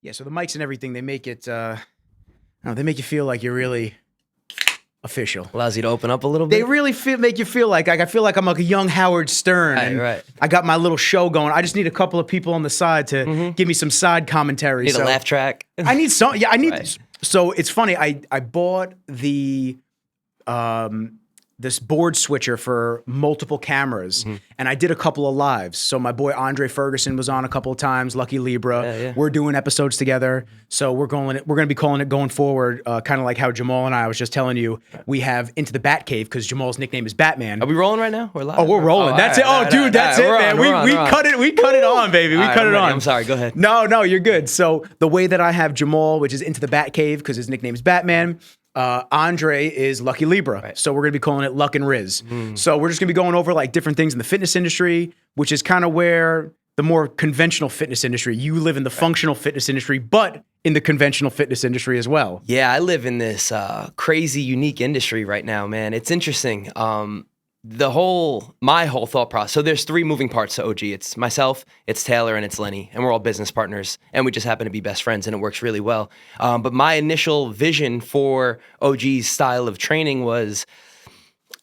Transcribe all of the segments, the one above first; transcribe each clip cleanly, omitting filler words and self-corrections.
Yeah, so the mics and everything, they make it, they make you feel like you're really official. Allows you to open up a little bit. They really make you feel like I feel like I'm like a young Howard Stern. Right. I got my little show going. I just need a couple of people on the side to give me some side commentary. Need a laugh track. I need some. Yeah, I need. Right. So it's funny. I bought the this board switcher for multiple cameras, and I did a couple of lives. So my boy Andre Ferguson was on a couple of times. Lucky Libra. Yeah. We're doing episodes together. So we're going to be calling it going forward, kind of like how Jamal and I was just telling you. We have Into the Bat Cave because Jamal's nickname is Batman. Are we rolling right now? We're live. Oh, we're rolling. That's it. Oh, dude, that's it, man. We cut it. We cut it on, baby. We cut it on. I'm sorry. Go ahead. No, you're good. So the way that I have Jamal, which is Into the Bat Cave because his nickname is Batman. Andre is Lucky Libra. Right. So we're going to be calling it Luck and Riz. So we're just going to be going over like different things in the fitness industry, which is kind of where the more conventional fitness industry, you live in the functional fitness industry, but in the conventional fitness industry as well. Yeah, I live in this crazy, unique industry right now, man. It's interesting. My whole thought process. So there's three moving parts to OG. It's myself, it's Taylor, and it's Lenny, and we're all business partners, and we just happen to be best friends, and it works really well. But my initial vision for OG's style of training was,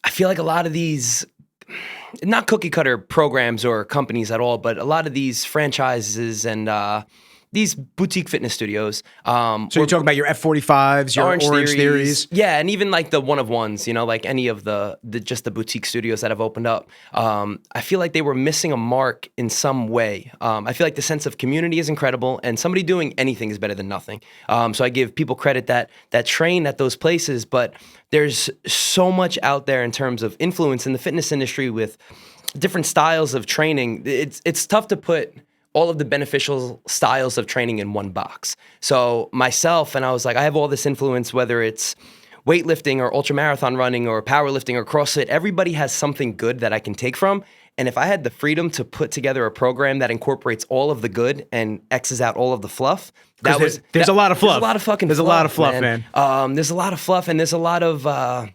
I feel like a lot of these, not cookie cutter programs or companies at all, but a lot of these franchises and these boutique fitness studios. So you're talking about your F45s, your Orange Theories. Yeah, and even like the one-of-ones, like any of the boutique studios that have opened up. I feel like they were missing a mark in some way. I feel like the sense of community is incredible, and somebody doing anything is better than nothing. So I give people credit that train at those places, but there's so much out there in terms of influence in the fitness industry with different styles of training. It's tough to put all of the beneficial styles of training in one box. So myself, and I was like, I have all this influence, whether it's weightlifting or ultramarathon running or powerlifting or CrossFit, everybody has something good that I can take from. And if I had the freedom to put together a program that incorporates all of the good and X's out all of the fluff, there's a lot of fluff. There's a lot of fucking There's fluff, a lot of fluff, man. There's a lot of fluff, and there's a lot of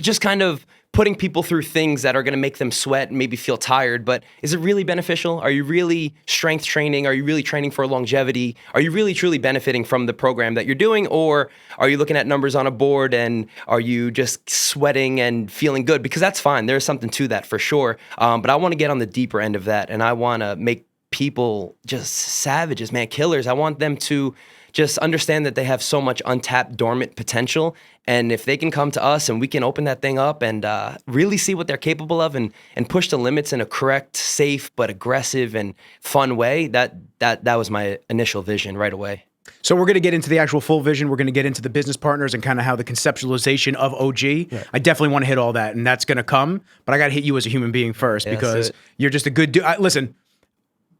just kind of putting people through things that are going to make them sweat and maybe feel tired, but is it really beneficial? Are you really strength training? Are you really training for longevity? Are you really truly benefiting from the program that you're doing? Or are you looking at numbers on a board and are you just sweating and feeling good? Because that's fine. There's something to that for sure. But I want to get on the deeper end of that, and I want to make people just savages, man, killers. I want them to just understand that they have so much untapped, dormant potential. And if they can come to us and we can open that thing up and really see what they're capable of and push the limits in a correct, safe, but aggressive and fun way, that was my initial vision right away. So we're going to get into the actual full vision. We're going to get into the business partners and kind of how the conceptualization of OG. Yeah. I definitely want to hit all that, and that's going to come. But I got to hit you as a human being first because you're just a good dude. Listen.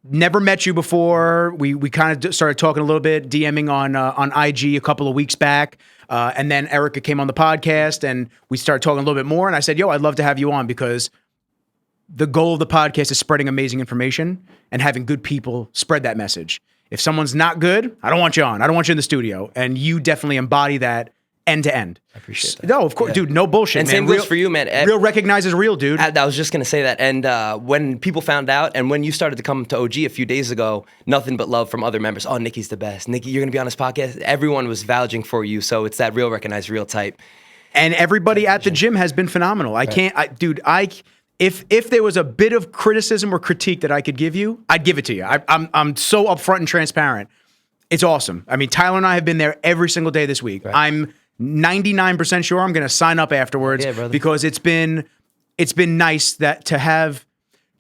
Never met you before. We kind of started talking a little bit, DMing on IG a couple of weeks back. And then Erica came on the podcast and we started talking a little bit more. And I said, I'd love to have you on because the goal of the podcast is spreading amazing information and having good people spread that message. If someone's not good, I don't want you on. I don't want you in the studio. And you definitely embody that end to end. I appreciate that. No, of course, dude, no bullshit, and man. same goes for you, man. Real recognizes real, dude. I was just going to say that. And when people found out and when you started to come to OG a few days ago, nothing but love from other members. Oh, Nikki's the best. Nikki, you're going to be on this podcast. Everyone was vouching for you. So it's that real recognized real type. And everybody at the gym has been phenomenal. If there was a bit of criticism or critique that I could give you, I'd give it to you. I'm so upfront and transparent. It's awesome. I mean, Tyler and I have been there every single day this week. Right. I'm 99% sure I'm going to sign up afterwards because it's been nice that to have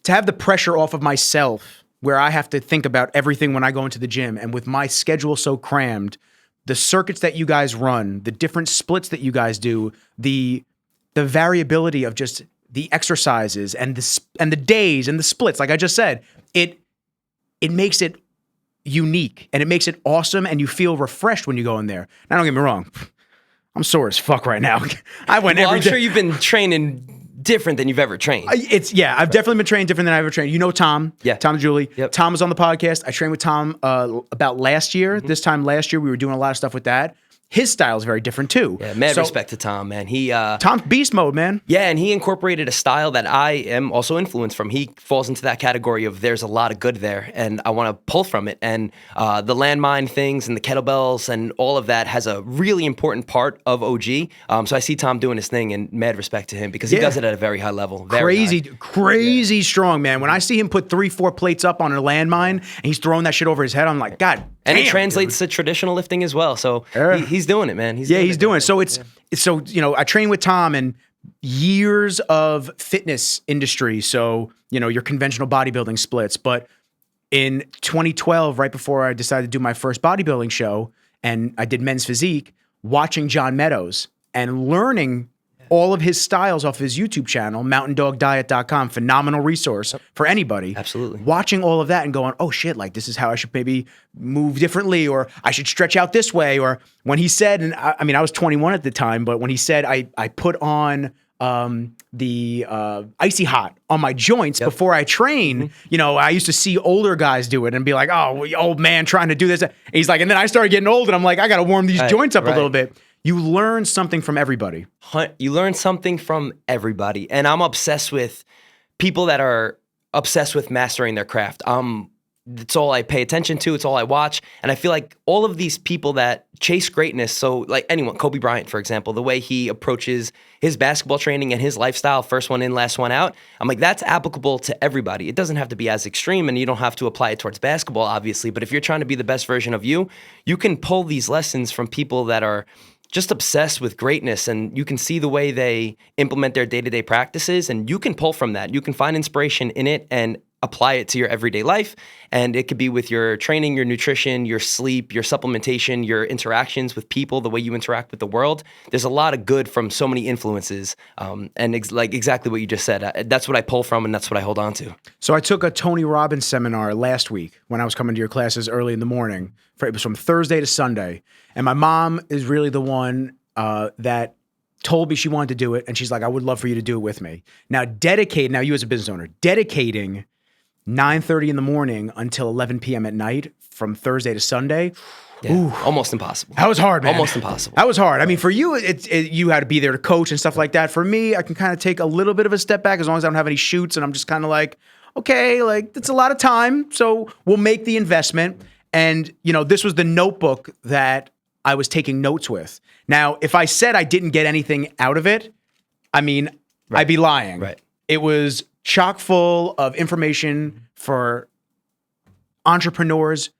the pressure off of myself where I have to think about everything when I go into the gym, and with my schedule so crammed, the circuits that you guys run, the different splits that you guys do, the variability of just the exercises and the days and the splits, like I just said, it makes it unique and it makes it awesome, and you feel refreshed when you go in there. Now, don't get me wrong. I'm sore as fuck right now. I'm sure you've been training different than you've ever trained. I've definitely been trained different than I've ever trained. You know Tom. Yeah. Tom Julie. Yep. Tom was on the podcast. I trained with Tom about last year. Mm-hmm. This time last year, we were doing a lot of stuff with that. his style is very different too. Yeah, mad respect to Tom, man. Tom's beast mode, man. Yeah, and he incorporated a style that I am also influenced from. He falls into that category of there's a lot of good there, and I want to pull from it. And the landmine things and the kettlebells and all of that has a really important part of OG. So I see Tom doing his thing, and mad respect to him because he does it at a very high level. Crazy strong, man. When I see him put 3-4 plates up on a landmine and he's throwing that shit over his head, I'm like, God. And damn, it translates to traditional lifting as well. So he's doing it, man. He's doing it. So so I train with Tom and years of fitness industry. So, your conventional bodybuilding splits. But in 2012, right before I decided to do my first bodybuilding show, and I did men's physique, watching John Meadows and learning all of his styles off his YouTube channel, mountaindogdiet.com, phenomenal resource for anybody. Absolutely. Watching all of that and going, oh shit, like this is how I should maybe move differently, or I should stretch out this way. Or when he said, and I was 21 at the time, but when he said I put on the icy hot on my joints before I train, I used to see older guys do it and be like, oh, old man trying to do this. And he's like, and then I started getting old and I'm like, I got to warm these joints up a little bit. You learn something from everybody. You learn something from everybody. And I'm obsessed with people that are obsessed with mastering their craft. It's all I pay attention to. It's all I watch. And I feel like all of these people that chase greatness, so like anyone, Kobe Bryant, for example, the way he approaches his basketball training and his lifestyle, first one in, last one out, I'm like, that's applicable to everybody. It doesn't have to be as extreme, and you don't have to apply it towards basketball, obviously. But if you're trying to be the best version of you, you can pull these lessons from people that are just obsessed with greatness, and you can see the way they implement their day-to-day practices, and you can pull from that. You can find inspiration in it and apply it to your everyday life. And it could be with your training, your nutrition, your sleep, your supplementation, your interactions with people, the way you interact with the world. There's a lot of good from so many influences. Like exactly what you just said. That's what I pull from, and that's what I hold on to. So I took a Tony Robbins seminar last week when I was coming to your classes early in the morning. It was from Thursday to Sunday. And my mom is really the one that told me she wanted to do it. And she's like, I would love for you to do it with me. Now, you as a business owner, dedicating 9:30 in the morning until 11 p.m. at night from Thursday to Sunday. Yeah, almost impossible. That was hard, man. Almost impossible. That was hard. I mean, for you, you had to be there to coach and stuff like that. For me, I can kind of take a little bit of a step back as long as I don't have any shoots, and I'm just kind of like, okay, like it's a lot of time, so we'll make the investment. And this was the notebook that I was taking notes with. Now, if I said I didn't get anything out of it, I mean, I'd be lying. Right. It was chock full of information for entrepreneurs,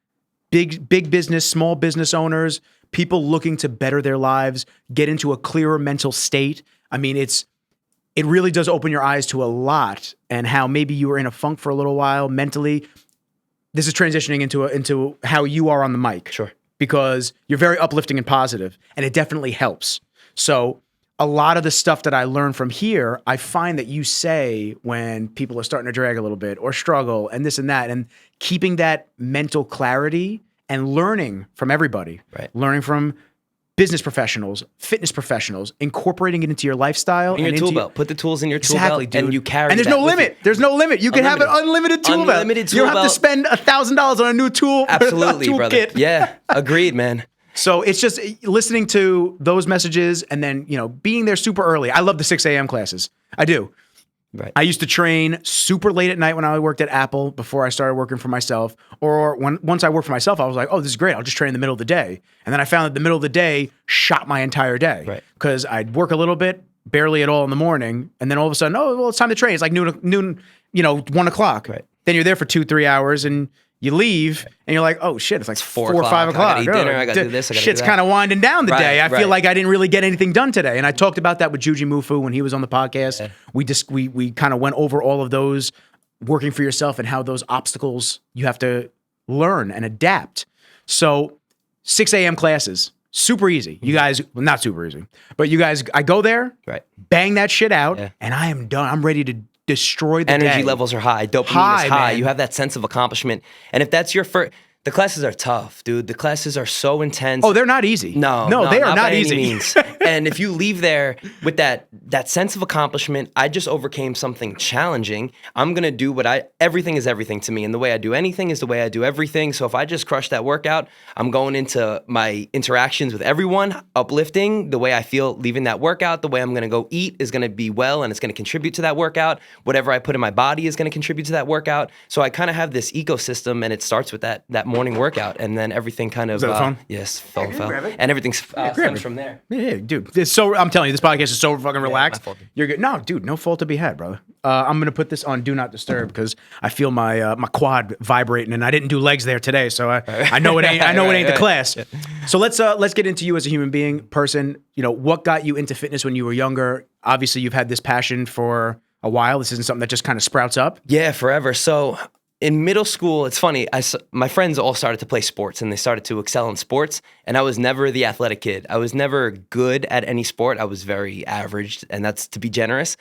big business, small business owners, people looking to better their lives, get into a clearer mental state. I mean, it really does open your eyes to a lot, and how maybe you were in a funk for a little while mentally. This is transitioning into how you are on the mic. Sure. Because you're very uplifting and positive, and it definitely helps. So a lot of the stuff that I learned from here, I find that you say when people are starting to drag a little bit or struggle and this and that, and keeping that mental clarity and learning from everybody, right? Learning from business professionals, fitness professionals, incorporating it into your lifestyle. In your tool belt. Put the tools in your tool belt, dude. And you carry. And there's no limit. There's no limit. You can have an unlimited tool belt. You don't have to spend $1,000 on a new tool. Absolutely, brother. Kit. Yeah, agreed, man. So it's just listening to those messages and then, being there super early. I love the 6 a.m. classes. I do. Right. I used to train super late at night when I worked at Apple before I started working for myself. Or once I worked for myself, I was like, oh, this is great. I'll just train in the middle of the day. And then I found that the middle of the day shot my entire day. Right. Because I'd work a little bit, barely at all in the morning. And then all of a sudden, oh, well, it's time to train. It's like noon, 1 o'clock. Right. Then you're there for 2-3 hours and you leave and you're like, oh shit, it's like 4 or 5 o'clock. I gotta eat dinner, I gotta do this, I gotta shit's do that. kind of winding down the day. I feel right. like I didn't really get anything done today. And I talked about that with Juji Mufu when he was on the podcast. Yeah. We kind of went over all of those, working for yourself and how those obstacles you have to learn and adapt. So 6 a.m. classes, super easy. You guys, well, not super easy, but you guys, I go there, right, bang that shit out, and I am done. I'm ready to destroy the energy day. levels are high. Dopamine is high. Man. You have that sense of accomplishment. And if that's your first, The classes are tough, dude. The classes are so intense. Oh, they're not easy. No, they are not not by easy. any means. And if you leave there with that sense of accomplishment, I just overcame something challenging. I'm gonna do everything is everything to me, and the way I do anything is the way I do everything. So if I just crush that workout, I'm going into my interactions with everyone, uplifting the way I feel leaving that workout. The way I'm gonna go eat is gonna be well, and it's gonna contribute to that workout. Whatever I put in my body is gonna contribute to that workout. So I kind of have this ecosystem, and it starts with that morning workout, and then everything kind of. Is that the phone? Yes, phone you fell, grab it. and everything grab stems it. from there. Yeah, dude. I'm telling you, this podcast is so fucking relaxed. my fault, dude. You're good. No, dude, no fault to be had, brother. I'm gonna put this on Do Not Disturb because I feel my my quad vibrating, and I didn't do legs there today, so I know it ain't. I know it ain't the class. Yeah. So let's get into you as a human being, person. You know, what got you into fitness when you were younger? Obviously, you've had this passion for a while. This isn't something that just kind of sprouts up. Yeah, forever. So in middle school, it's funny. My friends all started to play sports, and they started to excel in sports. And I was never the athletic kid. I was never good at any sport. I was very average, and that's to be generous.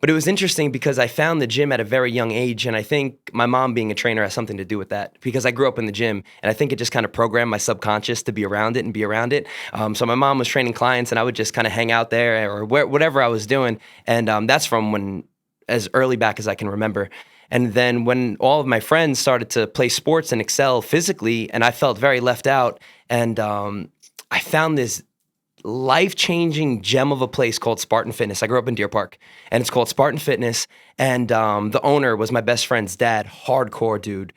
But it was interesting because I found the gym at a very young age, and I think my mom being a trainer has something to do with that because I grew up in the gym, and I think it just kind of programmed my subconscious to be around it and be around it. So my mom was training clients, and I would just kind of hang out there or whatever I was doing, and that's from as early back as I can remember. And then when all of my friends started to play sports and excel physically, and I felt very left out, and I found this life-changing gem of a place called Spartan Fitness. I grew up in Deer Park, and it's called Spartan Fitness, and the owner was my best friend's dad, hardcore dude,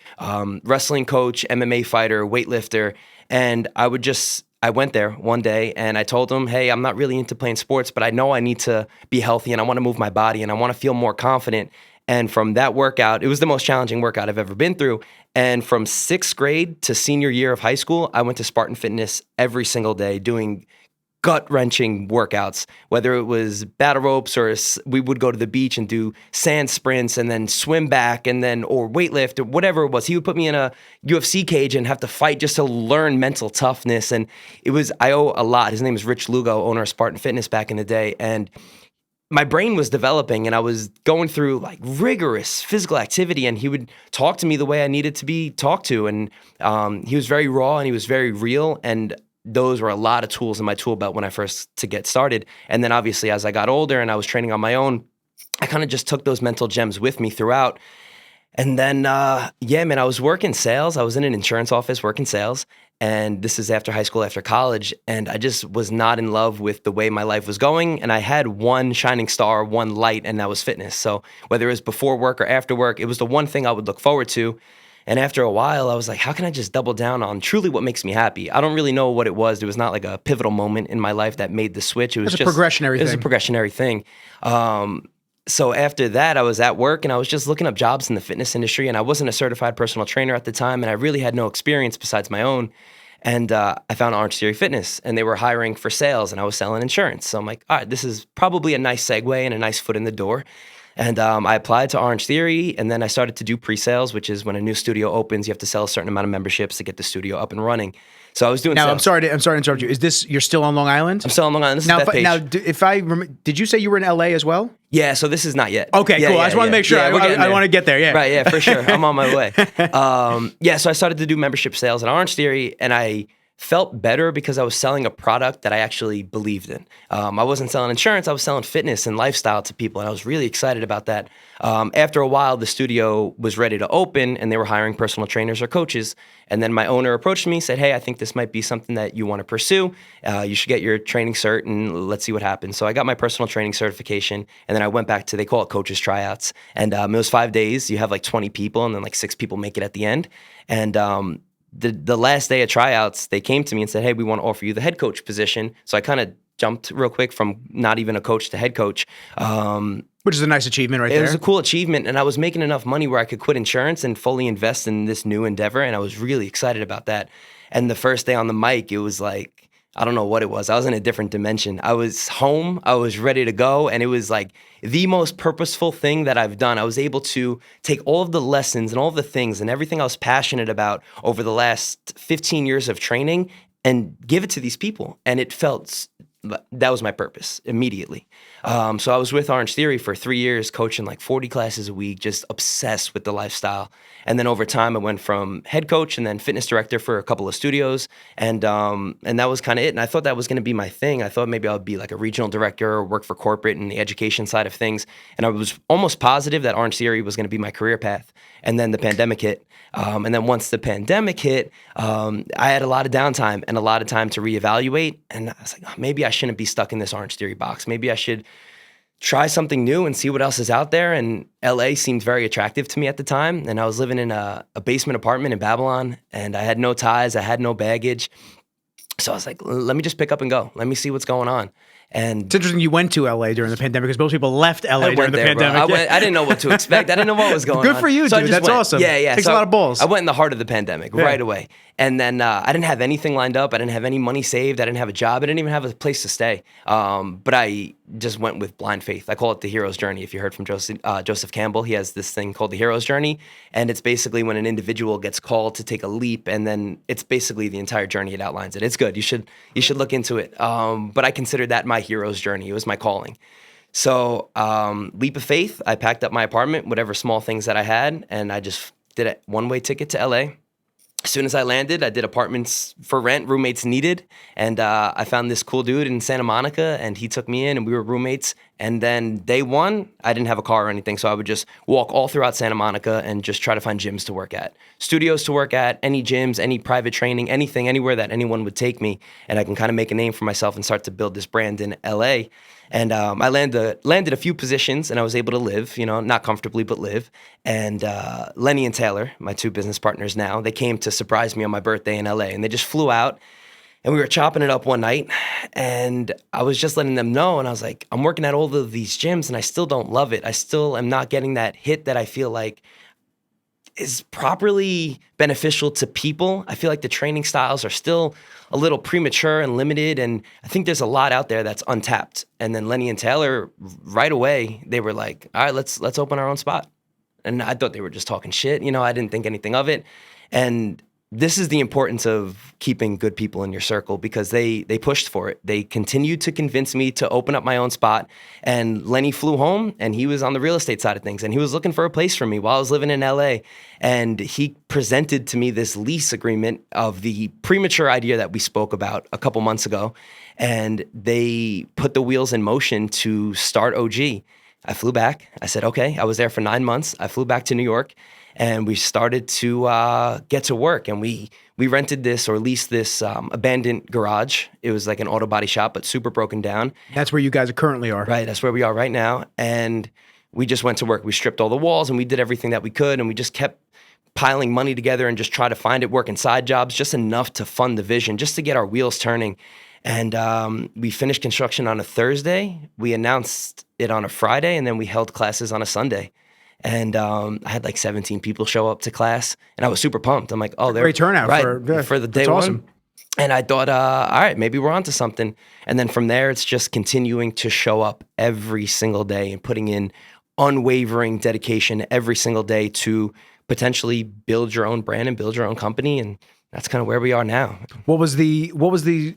wrestling coach, MMA fighter, weightlifter, and I went there one day and I told him, hey, I'm not really into playing sports, but I know I need to be healthy and I want to move my body and I want to feel more confident. And from that workout, it was the most challenging workout I've ever been through. And from 6th grade to senior year of high school, I went to Spartan Fitness every single day doing gut-wrenching workouts, whether it was battle ropes or we would go to the beach and do sand sprints and then swim back and then or weightlift or whatever it was. He would put me in a UFC cage and have to fight just to learn mental toughness. And I owe a lot. His name is Rich Lugo, owner of Spartan Fitness back in the day. And my brain was developing and I was going through like rigorous physical activity, and he would talk to me the way I needed to be talked to. And he was very raw and he was very real, and those were a lot of tools in my tool belt when I first to get started. And then obviously as I got older and I was training on my own, I kind of just took those mental gems with me throughout. And then, I was working sales. I was in an insurance office working sales. And this is after high school, after college. And I just was not in love with the way my life was going. And I had one shining star, one light, and that was fitness. So whether it was before work or after work, it was the one thing I would look forward to. And after a while, I was like, how can I just double down on truly what makes me happy? I don't really know what it was. There was not like a pivotal moment in my life that made the switch. It was just a progressionary thing. It was a progressionary thing. So after that, I was at work and I was just looking up jobs in the fitness industry, and I wasn't a certified personal trainer at the time, and I really had no experience besides my own. And I found Orange Theory Fitness, and they were hiring for sales, and I was selling insurance. So I'm like, all right, this is probably a nice segue and a nice foot in the door. And I applied to Orange Theory, and then I started to do pre-sales, which is when a new studio opens, you have to sell a certain amount of memberships to get the studio up and running. So I was doing now. sales. I'm sorry to interrupt you. Is this you're still on Long Island? I'm still on Long Island. This now, is Bethpage. now, if I did you say you were in LA as well? Yeah, so this is not yet. Okay, Yeah, cool. yeah, I just want to yeah. make sure. Yeah, I want to get there. Yeah, Right. Yeah, for sure. I'm on my way. So I started to do membership sales at Orange Theory, and I felt better because I was selling a product that I actually believed in. I wasn't selling insurance, I was selling fitness and lifestyle to people, and I was really excited about that. After a while, the studio was ready to open, and they were hiring personal trainers or coaches. And then my owner approached me, said, hey, I think this might be something that you want to pursue. You should get your training cert, and let's see what happens. So I got my personal training certification, and then I went back to, they call it coaches tryouts. And it was 5 days. You have like 20 people, and then like 6 people make it at the end. And the last day of tryouts, they came to me and said, hey, we want to offer you the head coach position. So I kind of jumped real quick from not even a coach to head coach. Which is a nice achievement right there. It was a cool achievement, and I was making enough money where I could quit insurance and fully invest in this new endeavor, and I was really excited about that. And the first day on the mic, it was like, I don't know what it was. I was in a different dimension. I was home. I was ready to go. And it was like the most purposeful thing that I've done. I was able to take all of the lessons and all of the things and everything I was passionate about over the last 15 years of training and give it to these people. And it felt that was my purpose immediately. So I was with Orange Theory for 3 years, coaching like 40 classes a week, just obsessed with the lifestyle. And then over time, I went from head coach and then fitness director for a couple of studios, and that was kind of it. And I thought that was going to be my thing. I thought maybe I would be like a regional director or work for corporate in the education side of things. And I was almost positive that Orange Theory was going to be my career path. And then the pandemic hit. And then once the pandemic hit, I had a lot of downtime and a lot of time to reevaluate. And I was like, oh, maybe I shouldn't be stuck in this Orange Theory box. Maybe I should try something new and see what else is out there. And LA seemed very attractive to me at the time. And I was living in a basement apartment in Babylon, and I had no ties, I had no baggage. So I was like, let me just pick up and go. Let me see what's going on. And It's interesting you went to LA during the pandemic because most people left LA during the pandemic. I didn't know what to expect. I didn't know what was going on. Good for you, So I dude. just That's went. awesome. Yeah. Takes So a lot of balls. I went in the heart of the pandemic right away. And then I didn't have anything lined up. I didn't have any money saved. I didn't have a job. I didn't even have a place to stay. But I just went with blind faith. I call it the hero's journey. If you heard from Joseph Campbell, he has this thing called the hero's journey. And it's basically when an individual gets called to take a leap, and then it's basically the entire journey. It outlines it. It's good. You should look into it. But I considered that my hero's journey. It was my calling. So leap of faith, I packed up my apartment, whatever small things that I had, and I just did a one-way ticket to LA. As soon as I landed, I did apartments for rent, roommates needed, and I found this cool dude in Santa Monica, and he took me in, and we were roommates. And then day one, I didn't have a car or anything, so I would just walk all throughout Santa Monica and just try to find gyms to work at, studios to work at, any gyms, any private training, anything, anywhere that anyone would take me, and I can kind of make a name for myself and start to build this brand in LA. And I landed a few positions, and I was able to live, not comfortably, but live. And Lenny and Taylor, my two business partners now, they came to surprise me on my birthday in LA, and they just flew out. And we were chopping it up one night, and I was just letting them know, and I was like, I'm working at all of these gyms, and I still don't love it. I still am not getting that hit that I feel like is properly beneficial to people. I feel like the training styles are still a little premature and limited, and I think there's a lot out there that's untapped. And then Lenny and Taylor, right away, they were like, all right, let's open our own spot. And I thought they were just talking shit. I didn't think anything of it. And this is the importance of keeping good people in your circle, because they pushed for it. They continued to convince me to open up my own spot. And Lenny flew home, and he was on the real estate side of things, and he was looking for a place for me while I was living in LA. And he presented to me this lease agreement of the premature idea that we spoke about a couple months ago. And they put the wheels in motion to start OG. I flew back. I said, okay. I was there for 9 months. I flew back to New York. And we started to get to work, and we rented this or leased this abandoned garage. It was like an auto body shop, but super broken down. That's where you guys currently are. Right, that's where we are right now. And we just went to work. We stripped all the walls, and we did everything that we could, and we just kept piling money together and just try to find it, working side jobs, just enough to fund the vision, just to get our wheels turning. And we finished construction on a Thursday. We announced it on a Friday, and then we held classes on a Sunday. And I had like 17 people show up to class, and I was super pumped. I'm like, oh, they're great turnout for the day that's one. Awesome. And I thought, all right, maybe we're onto something. And then from there, it's just continuing to show up every single day and putting in unwavering dedication every single day to potentially build your own brand and build your own company. And that's kind of where we are now. What was the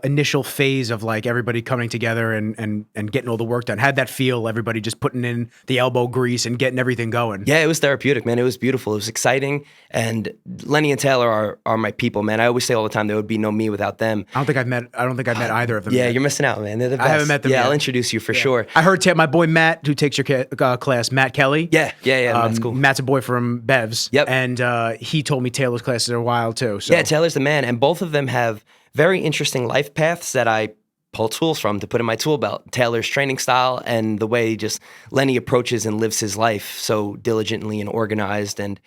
initial phase of like everybody coming together and getting all the work done? How'd that feel? Everybody just putting in the elbow grease and getting everything going. Yeah, it was therapeutic, man. It was beautiful. It was exciting. And Lenny and Taylor are my people, man. I always say all the time there would be no me without them. I don't think I've met either of them. Yeah, yet. you're missing out, man. They're the best. I haven't met them Yeah, yet. I'll introduce you for sure. I heard my boy Matt, who takes your class, Matt Kelly. Yeah, that's cool. Matt's a boy from Bev's. Yep. And he told me Taylor's classes are wild too. So. Yeah, Taylor's the man. And both of them have very interesting life paths that I pull tools from to put in my tool belt. Taylor's training style and the way just Lenny approaches and lives his life so diligently and organized. And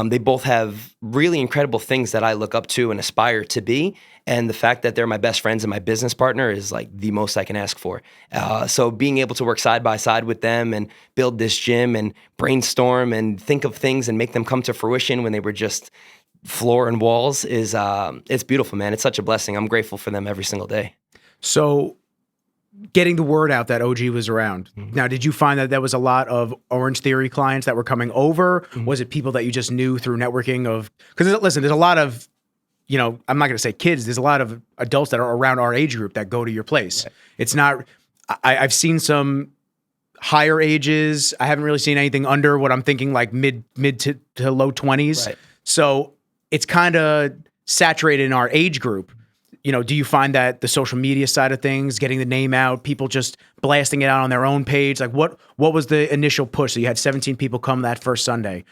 they both have really incredible things that I look up to and aspire to be. And the fact that they're my best friends and my business partner is like the most I can ask for. So being able to work side by side with them and build this gym and brainstorm and think of things and make them come to fruition when they were just floor and walls is it's beautiful, man. It's such a blessing. I'm grateful for them every single day. So getting the word out that OG was around. Mm-hmm. Now, did you find that there was a lot of Orange Theory clients that were coming over? Mm-hmm. Was it people that you just knew through networking of, because listen, there's a lot of I'm not going to say kids. There's a lot of adults that are around our age group that go to your place. Right. It's not. I've seen some higher ages. I haven't really seen anything under what I'm thinking, like mid to low 20s. Right. So it's kind of saturated in our age group. Do you find that the social media side of things, getting the name out, people just blasting it out on their own page? Like what was the initial push? So you had 17 people come that first Sunday.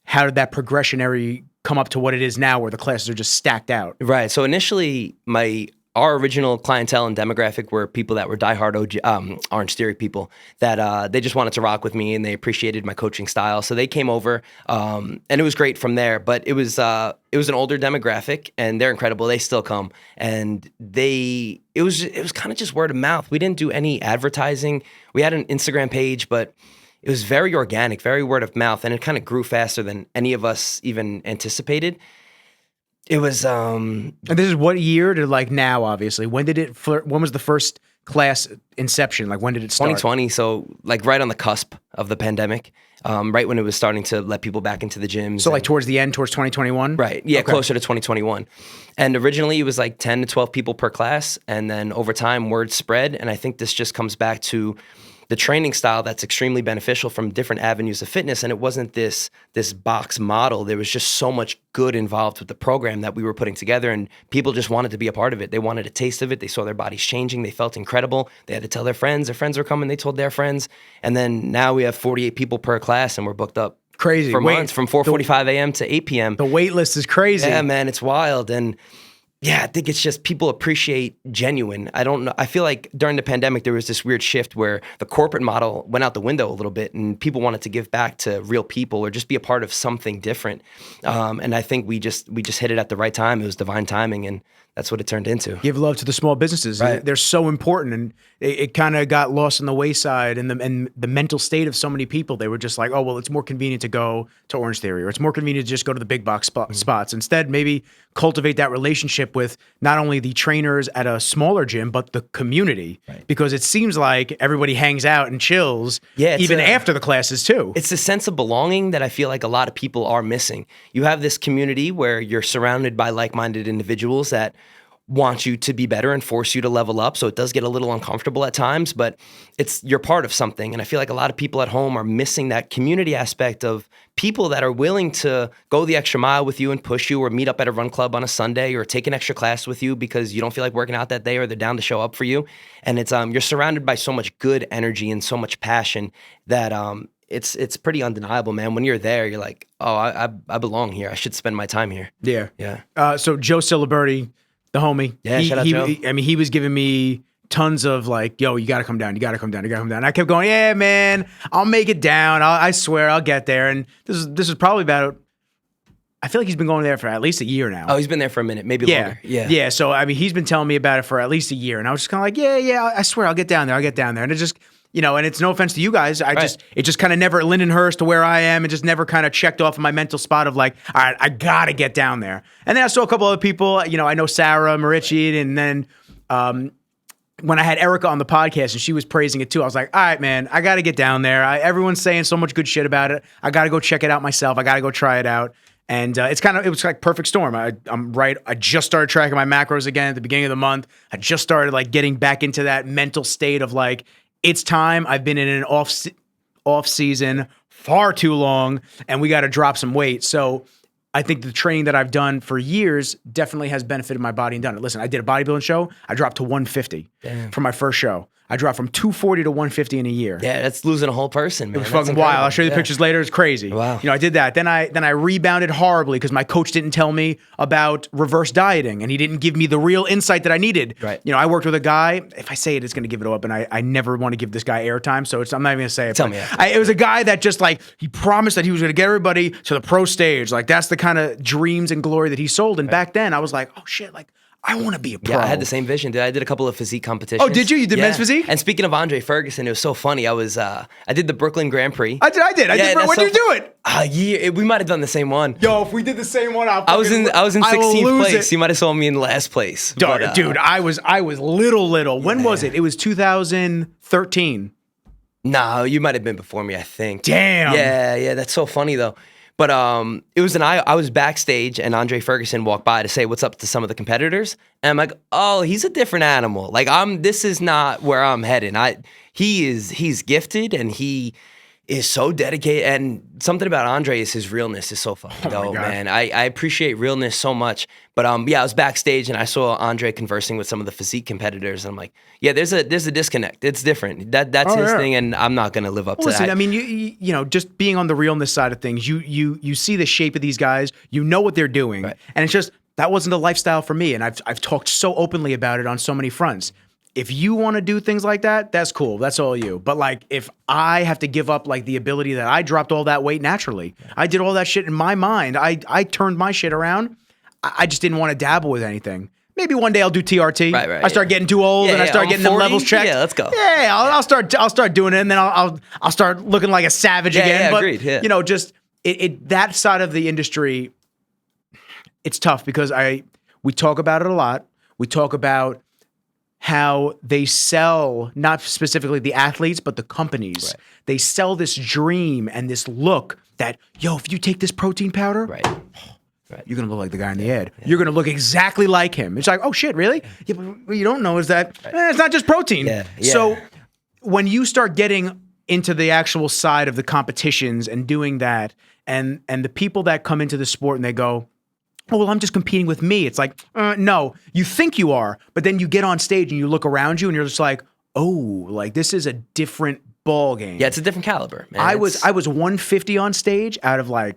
How did that progressionary come up to what it is now where the classes are just stacked out? Right. So initially our original clientele and demographic were people that were diehard Orange Theory people that they just wanted to rock with me and they appreciated my coaching style. So they came over and it was great from there. But it was an older demographic and they're incredible. They still come and it was kind of just word of mouth. We didn't do any advertising. We had an Instagram page, but it was very organic, very word of mouth, and it kind of grew faster than any of us even anticipated. It was and this is what year to like now, obviously. When was the first class inception? Like when did it start? 2020, so like right on the cusp of the pandemic. Right when it was starting to let people back into the gyms. So like towards the end, towards 2021? Right. Yeah, okay. Closer to 2021. And originally it was like 10 to 12 people per class, and then over time word spread, and I think this just comes back to the training style that's extremely beneficial from different avenues of fitness. And it wasn't this box model. There was just so much good involved with the program that we were putting together, and people just wanted to be a part of it. They wanted a taste of it. They saw their bodies changing. They felt incredible. They had to tell their friends. Their friends were coming. They told their friends. And then now we have 48 people per class, and we're booked up crazy for months from 4:45 a.m. to 8 p.m. The wait list is crazy. Yeah, man, it's wild. And yeah, I think it's just people appreciate genuine. I don't know. I feel like during the pandemic, there was this weird shift where the corporate model went out the window a little bit and people wanted to give back to real people or just be a part of something different. And I think we just hit it at the right time. It was divine timing, and that's what it turned into. Give love to the small businesses. Right. They're so important, and it kind of got lost in the wayside and the mental state of so many people. They were just like, oh, well, it's more convenient to go to Orange Theory, or it's more convenient to just go to the big box spots. Instead, maybe cultivate that relationship with not only the trainers at a smaller gym, but the community. Right. Because it seems like everybody hangs out and chills even after the classes too. It's a sense of belonging that I feel like a lot of people are missing. You have this community where you're surrounded by like-minded individuals that want you to be better and force you to level up. So it does get a little uncomfortable at times, but you're part of something. And I feel like a lot of people at home are missing that community aspect of people that are willing to go the extra mile with you and push you, or meet up at a run club on a Sunday, or take an extra class with you because you don't feel like working out that day, or they're down to show up for you. And it's you're surrounded by so much good energy and so much passion that it's pretty undeniable, man. When you're there, you're like, oh, I belong here. I should spend my time here. Yeah. Yeah. So Joe Ciliberti, the homie. Yeah, shout out Joe. I mean, he was giving me tons of like, yo, you got to come down. You got to come down. You got to come down. And I kept going, yeah, man, I'll make it down. I swear I'll get there. And this is probably about, I feel like he's been going there for at least a year now. Oh, he's been there for a minute, maybe longer. Yeah. So, I mean, he's been telling me about it for at least a year. And I was just kind of like, yeah, I swear I'll get down there. I'll get down there. And it just, and it's no offense to you guys. It just kind of never Lindenhurst to where I am. It just never kind of checked off my mental spot of like, all right, I got to get down there. And then I saw a couple other people, I know Sarah Marici, and then when I had Erica on the podcast and she was praising it too, I was like, all right, man, I got to get down there. Everyone's saying so much good shit about it. I got to go check it out myself. I got to go try it out. And it was like perfect storm. I'm right. I just started tracking my macros again at the beginning of the month. I just started like getting back into that mental state of like, it's time. I've been in an off season far too long, and we got to drop some weight. So I think the training that I've done for years definitely has benefited my body and done it. Listen, I did a bodybuilding show. I dropped to 150 for my first show. I dropped from 240 to 150 in a year. Yeah, that's losing a whole person, man. It was fucking wild. I'll show you the pictures later. It's crazy. Wow. I did that. Then I rebounded horribly because my coach didn't tell me about reverse dieting, and he didn't give me the real insight that I needed. Right. I worked with a guy. If I say it, it's going to give it up, and I never want to give this guy airtime, so I'm not even going to say it. Tell me. It was a guy that just like, he promised that he was going to get everybody to the pro stage. Like that's the kind of dreams and glory that he sold. And back then I was like, oh shit, like I want to be a pro. Yeah, I had the same vision. I did a couple of physique competitions. Oh, did you? You did men's physique? And speaking of Andre Ferguson, it was so funny. I did the Brooklyn Grand Prix. I did. When did you do it? We might have done the same one. Yo, if we did the same one, I was in 16th place. You might have saw me in last place. Dude, I was little. When was it? It was 2013. No, you might have been before me, I think. Damn. Yeah, that's so funny though. But it was I was backstage and Andre Ferguson walked by to say what's up to some of the competitors. And I'm like, oh, he's a different animal. Like this is not where I'm heading. He's gifted and he is so dedicated. And something about Andre is his realness is so fucking dope, man. I appreciate realness so much. But yeah, I was backstage and I saw Andre conversing with some of the physique competitors. And I'm like, yeah, there's a disconnect. It's different. That's his thing, and I'm not gonna live up to Listen, that. I mean, you know, just being on the realness side of things, you see the shape of these guys, you know what they're doing, and it's just that wasn't a lifestyle for me. And I've talked so openly about it on so many fronts. If you want to do things like that, that's cool. That's all you. But like, if I have to give up like the ability that I dropped all that weight naturally, I did all that shit in my mind. I turned my shit around. I just didn't want to dabble with anything. Maybe one day I'll do TRT. Right, I start getting too old and I start I'm getting the 40. levels checked. Yeah, let's go. Yeah, I'll start doing it, and then I'll start looking like a savage again. Yeah, but agreed. Yeah. you know, just that side of the industry, it's tough because we talk about it a lot. We talk about how they sell, not specifically the athletes, but the companies. Right. They sell this dream and this look that, yo, if you take this protein powder, Right. you're going to look like the guy in the ad. You're going to look exactly like him. It's like, oh shit, really? Yeah, but what you don't know is that it's not just protein. Yeah. So when you start getting into the actual side of the competitions and doing that, and the people that come into the sport and they go, oh, well, I'm just competing with me. It's like, no, you think you are, but then you get on stage and you look around you and you're just like, oh, like this is a different ball game. Yeah, it's a different caliber, man. I was 150 on stage out of like,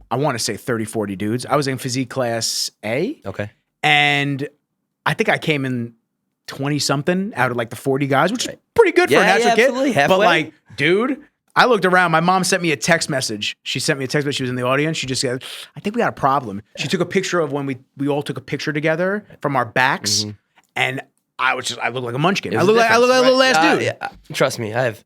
I want to say 30, 40 dudes. I was in physique class A. Okay. And I think I came in 20 something out of like the 40 guys, which is pretty good for a natural kid. Absolutely. Halfway. But like, dude, I looked around. My mom sent me a text message. She sent me a text message. She was in the audience. She just said, I think we got a problem. She took a picture of when we all took a picture together from our backs. And I look like a munchkin. I look like a little ass dude. Yeah. Trust me, I have.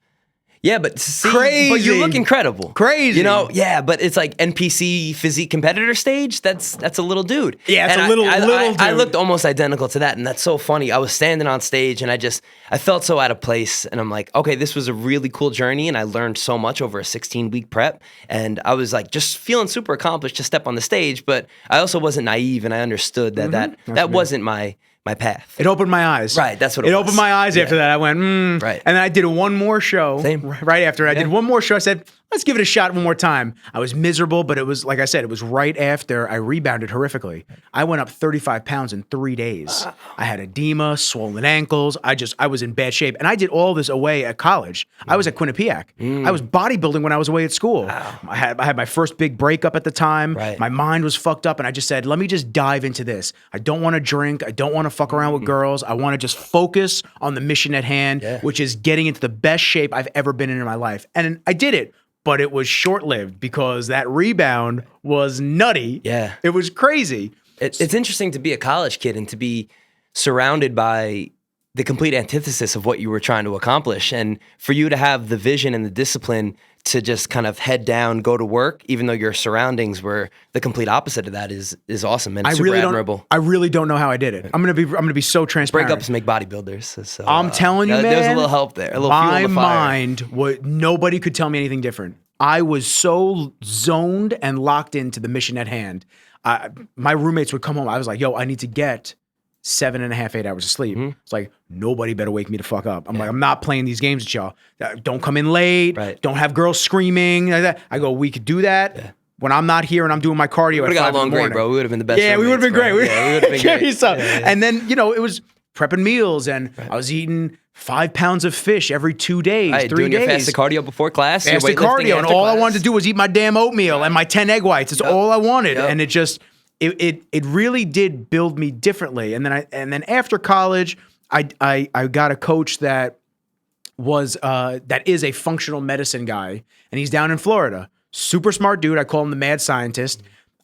Yeah, but see, Crazy. but you look incredible. Crazy. You know, yeah, but it's like NPC physique competitor stage. That's a little dude. Yeah, it's and a little dude. I looked almost identical to that, and that's so funny. I was standing on stage, and I felt so out of place, and I'm like, okay, this was a really cool journey, and I learned so much over a 16-week prep, and I was like, just feeling super accomplished to step on the stage, but I also wasn't naive, and I understood that wasn't my path. It opened my eyes. Right, that's what it was. It opened my eyes after that. I went, Right. And then I did one more show. Same. Right after I did one more show. I said, let's give it a shot one more time. I was miserable, but it was, like I said, it was right after I rebounded horrifically. I went up 35 pounds in 3 days. I had edema, swollen ankles. I was in bad shape. And I did all this away at college. I was at Quinnipiac. I was bodybuilding when I was away at school. I had my first big breakup at the time. Right. My mind was fucked up, and I just said, let me just dive into this. I don't want to drink. I don't want to fuck around with girls. I want to just focus on the mission at hand, which is getting into the best shape I've ever been in my life. And I did it, but it was short-lived because that rebound was nutty. Yeah. It was crazy. It's interesting to be a college kid and to be surrounded by the complete antithesis of what you were trying to accomplish. And for you to have the vision and the discipline to just kind of head down, go to work, even though your surroundings were the complete opposite of that is awesome and super admirable. I really don't know how I did it. I'm gonna be so transparent. Breakups make bodybuilders. So, I'm telling you, man. There's a little help there. A little fuel my on the fire. mind, nobody could tell me anything different. I was so zoned and locked into the mission at hand. My roommates would come home. I was like, yo, I need to get 7.5, 8 hours of sleep. It's like, nobody better wake me the fuck up. I'm like, I'm not playing these games with y'all. Don't come in late. Right. Don't have girls screaming like that. I go, we could do that when I'm not here and I'm doing my cardio at 5 in the morning. We would have got along great, bro. We would have been the best. Yeah, we would have been great. We would have been great. And then, you know, it was prepping meals, and I was eating 5 pounds of fish every 2 days, 3 doing days. your fasted cardio before class. Fasted cardio, and all I wanted to do was eat my damn oatmeal and my 10 egg whites. It's all I wanted. And it just... It really did build me differently. And then after college, I got a coach that is a functional medicine guy, and he's down in Florida. Super smart dude. I call him the mad scientist.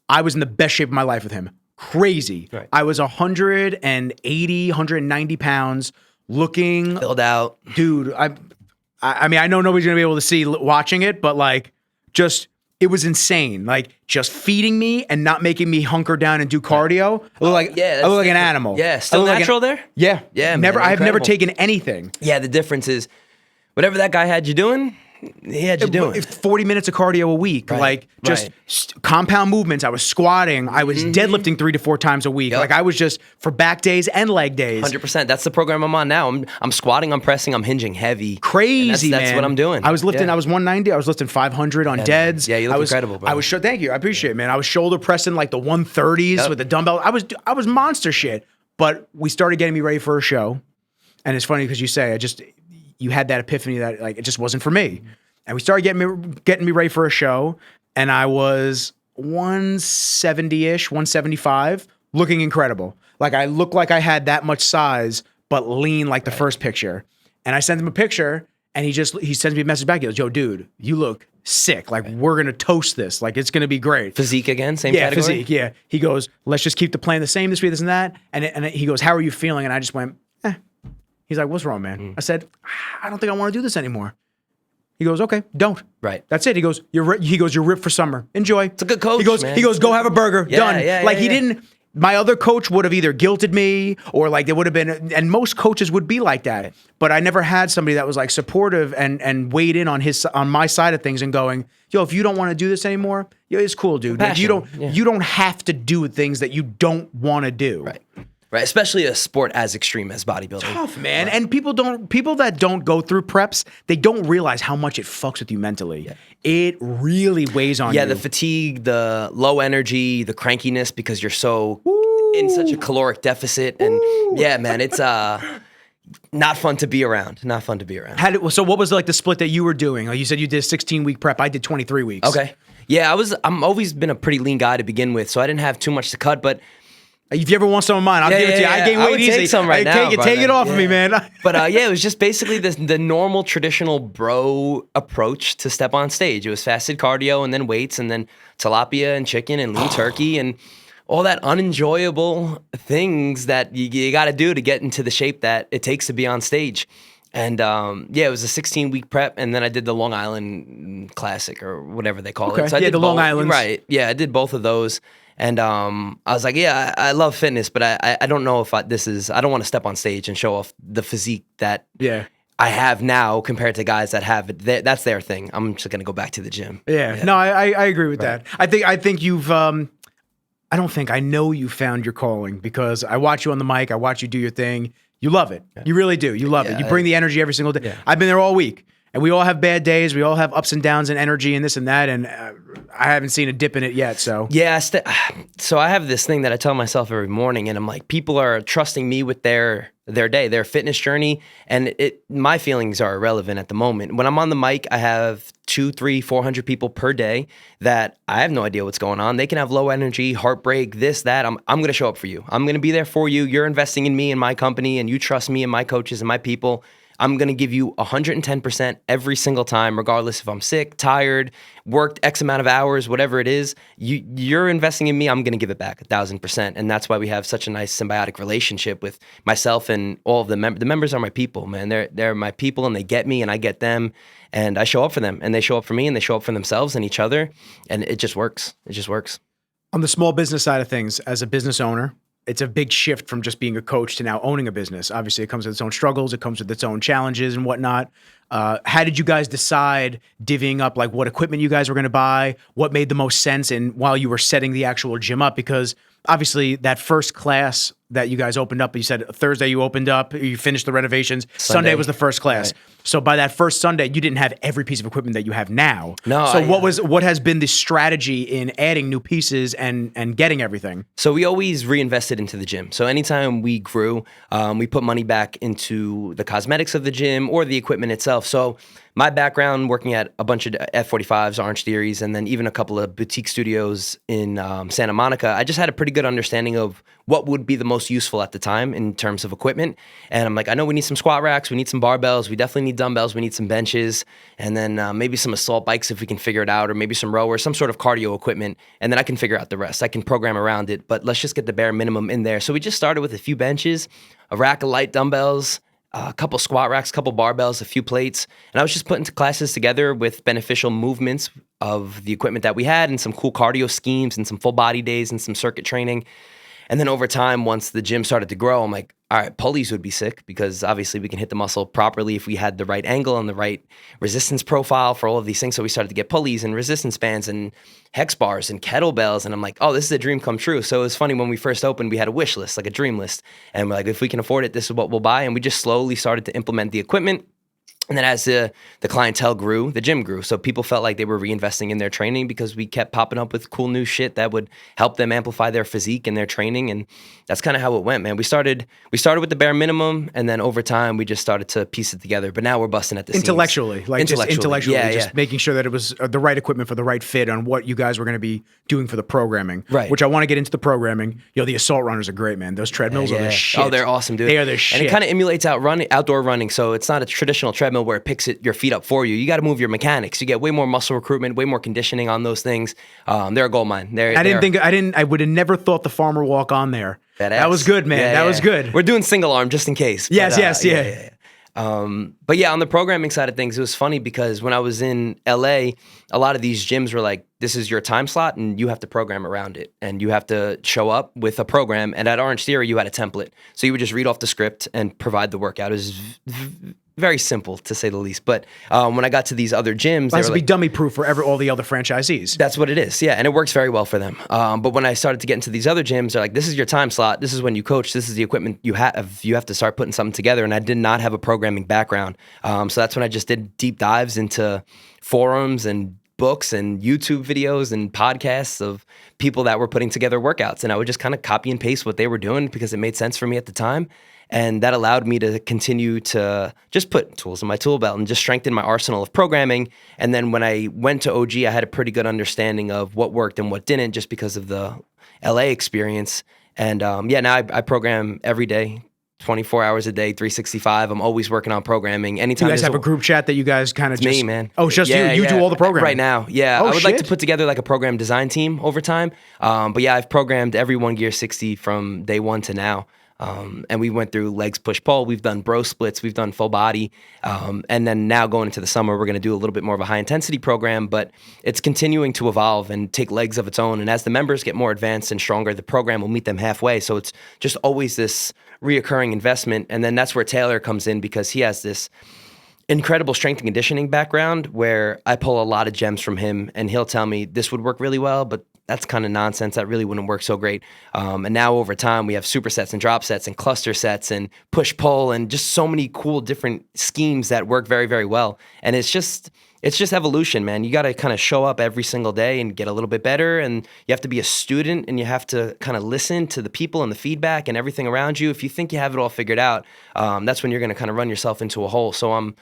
I was in the best shape of my life with him. Crazy. Right. I was 180, 190 pounds, looking filled out. Dude, I mean, I know nobody's gonna be able to see watching it, but like, just. It was insane. Like, just feeding me and not making me hunker down and do cardio. I look like an animal. Yeah, still natural there? Yeah. Yeah, never. man, I've never incredible. taken anything. Yeah, the difference is whatever that guy had you doing, he had you doing? 40 minutes of cardio a week, like just compound movements. I was squatting. I was deadlifting 3 to 4 times a week. Like I was just for back days and leg days. 100%. That's the program I'm on now. I'm squatting, I'm pressing, I'm hinging heavy. Crazy, that's man. what I'm doing. I was lifting. I was 190. I was lifting 500 on deads. Yeah, you look incredible, bro. Thank you. I appreciate it, man. I was shoulder pressing like the 130s with the dumbbell. I was monster shit. But we started getting me ready for a show, and it's funny because you had that epiphany that like it just wasn't for me. And we started getting me ready for a show, and I was 170-ish, 175, looking incredible. Like I looked like I had that much size, but lean like the first picture. And I sent him a picture, and he sends me a message back. He goes, "Yo, dude, you look sick. Like we're gonna toast this. Like it's gonna be great." Physique again, same category? Physique. Yeah. He goes, "Let's just keep the plan the same this week, this and that." And he goes, "How are you feeling?" And I just went, "Eh." He's like, "What's wrong, man?" I said, "I don't think I want to do this anymore." He goes, "Okay, don't." Right. That's it. He goes, "You're ripped for summer. Enjoy." It's a good coach, man. He goes, "Go have a burger." Done. He didn't. My other coach would have either guilted me or like there would have been, and most coaches would be like that. But I never had somebody that was like supportive and weighed in on my side of things and going, "Yo, if you don't want to do this anymore, yo, it's cool, dude. Like, you don't have to do things that you don't want to do." Right. Right, especially a sport as extreme as bodybuilding. Tough, man. And people that don't go through preps, they don't realize how much it fucks with you mentally. Yeah. It really weighs on you. Yeah, the fatigue, the low energy, the crankiness because you're so in such a caloric deficit. And yeah, man, it's not fun to be around. Not fun to be around. So what was like the split that you were doing? Like you said you did a 16-week prep. I did 23 weeks. Okay. Yeah, I'm always been a pretty lean guy to begin with, so I didn't have too much to cut, but if you ever want some of mine, I'll give it to you. I gain weight easy. Take some right now. Take it off of me, man. But it was just basically the normal traditional bro approach to step on stage. It was fasted cardio and then weights and then tilapia and chicken and lean turkey and all that unenjoyable things that you got to do to get into the shape that it takes to be on stage. And it was a 16-week prep, and then I did the Long Island Classic or whatever they call it. So I did the Long Islands. Right. Yeah, I did both of those. And I was like, yeah, I love fitness, but I don't know if I don't want to step on stage and show off the physique that I have now compared to guys that have it. That's their thing. I'm just going to go back to the gym. Yeah. No, I agree with that. I think you've, I know you found your calling because I watch you on the mic. I watch you do your thing. You love it. You really do. You love it. You bring the energy every single day. Yeah. I've been there all week. And we all have bad days. We all have ups and downs and energy and this and that. And I haven't seen a dip in it yet. So yeah. So I have this thing that I tell myself every morning, and I'm like, people are trusting me with their day, their fitness journey, and my feelings are irrelevant at the moment. When I'm on the mic, I have 200, 300, 400 people per day that I have no idea what's going on. They can have low energy, heartbreak, this, that. I'm going to show up for you. I'm going to be there for you. You're investing in me and my company, and you trust me and my coaches and my people. I'm going to give you 110% every single time, regardless if I'm sick, tired, worked X amount of hours, whatever it is. You're investing in me, I'm going to give it back 1,000%. And that's why we have such a nice symbiotic relationship with myself and all of the members. The members are my people, man. They're my people, and they get me and I get them. And I show up for them, and they show up for me, and they show up for themselves and each other. And it just works. It just works. On the small business side of things, as a business owner, it's a big shift from just being a coach to now owning a business. Obviously, it comes with its own struggles. It comes with its own challenges and whatnot. How did you guys decide divvying up like what equipment you guys were going to buy? What made the most sense while you were setting the actual gym up? Because obviously that first class that you guys opened up, you said Thursday you opened up, you finished the renovations. Sunday was the first class. Right. So by that first Sunday, you didn't have every piece of equipment that you have now. No. So what has been the strategy in adding new pieces and getting everything? So we always reinvested into the gym. So anytime we grew, we put money back into the cosmetics of the gym or the equipment itself. So my background working at a bunch of F45s, Orange Theories, and then even a couple of boutique studios in Santa Monica, I just had a pretty good understanding of what would be the most useful at the time in terms of equipment. And I'm like, I know we need some squat racks, we need some barbells, we definitely need dumbbells, we need some benches, and then maybe some assault bikes if we can figure it out, or maybe some rowers, some sort of cardio equipment, and then I can figure out the rest. I can program around it, but let's just get the bare minimum in there. So we just started with a few benches, a rack of light dumbbells, a couple squat racks, a couple barbells, a few plates, and I was just putting classes together with beneficial movements of the equipment that we had and some cool cardio schemes and some full body days and some circuit training. And then over time, once the gym started to grow, I'm like, all right, pulleys would be sick because obviously we can hit the muscle properly if we had the right angle and the right resistance profile for all of these things. So we started to get pulleys and resistance bands and hex bars and kettlebells. And I'm like, oh, this is a dream come true. So it was funny when we first opened, we had a wish list, like a dream list. And we're like, if we can afford it, this is what we'll buy. And we just slowly started to implement the equipment. And then as the clientele grew, the gym grew. So people felt like they were reinvesting in their training because we kept popping up with cool new shit that would help them amplify their physique and their training. And that's kind of how it went, man. We started with the bare minimum, and then over time we just started to piece it together. But now we're busting at the intellectually, seams. like just intellectually, yeah, just making sure that it was the right equipment for the right fit on what you guys were going to be doing for the programming. Right. Which I want to get into the programming. The assault runners are great, man. Those treadmills are the shit. Oh, they're awesome, dude. They are the shit. And it kind of emulates outdoor running. So it's not a traditional treadmill where it picks your feet up for you. You got to move your mechanics. You get way more muscle recruitment, way more conditioning on those things. They're a gold mine. I would have never thought the farmer walk on there. That was good, man. That was good. We're doing single arm just in case. Yes. But yeah, on the programming side of things, it was funny because when I was in LA, a lot of these gyms were like, this is your time slot and you have to program around it. And you have to show up with a program. And at Orange Theory, you had a template. So you would just read off the script and provide the workout. It was very simple, to say the least. But when I got to these other gyms, it has to be dummy proof for all the other franchisees. That's what it is, yeah, and it works very well for them. But when I started to get into these other gyms, they're like, "This is your time slot. This is when you coach. This is the equipment you have. You have to start putting something together." And I did not have a programming background, so that's when I just did deep dives into forums and books and YouTube videos and podcasts of people that were putting together workouts, and I would just kind of copy and paste what they were doing because it made sense for me at the time. And that allowed me to continue to just put tools in my tool belt and just strengthen my arsenal of programming. And then when I went to OG, I had a pretty good understanding of what worked and what didn't just because of the LA experience. And now I program every day, 24 hours a day, 365. I'm always working on programming. Anytime you guys have a group chat that you guys kind of just... me, man. Oh, it's just you? You do all the programming? Right now, yeah. I would like to put together like a program design team over time. But yeah, I've programmed every One Gear 60 from day one to now. And we went through legs, push, pull. We've done bro splits. We've done full body. And then now going into the summer, we're going to do a little bit more of a high intensity program, but it's continuing to evolve and take legs of its own. And as the members get more advanced and stronger, the program will meet them halfway. So it's just always this reoccurring investment. And then that's where Taylor comes in because he has this incredible strength and conditioning background where I pull a lot of gems from him and he'll tell me this would work really well, but that's kind of nonsense. That really wouldn't work so great. And now over time, we have supersets and drop sets and cluster sets and push-pull and just so many cool different schemes that work very, very well. And it's just evolution, man. You got to kind of show up every single day and get a little bit better. And you have to be a student and you have to kind of listen to the people and the feedback and everything around you. If you think you have it all figured out, that's when you're going to kind of run yourself into a hole. So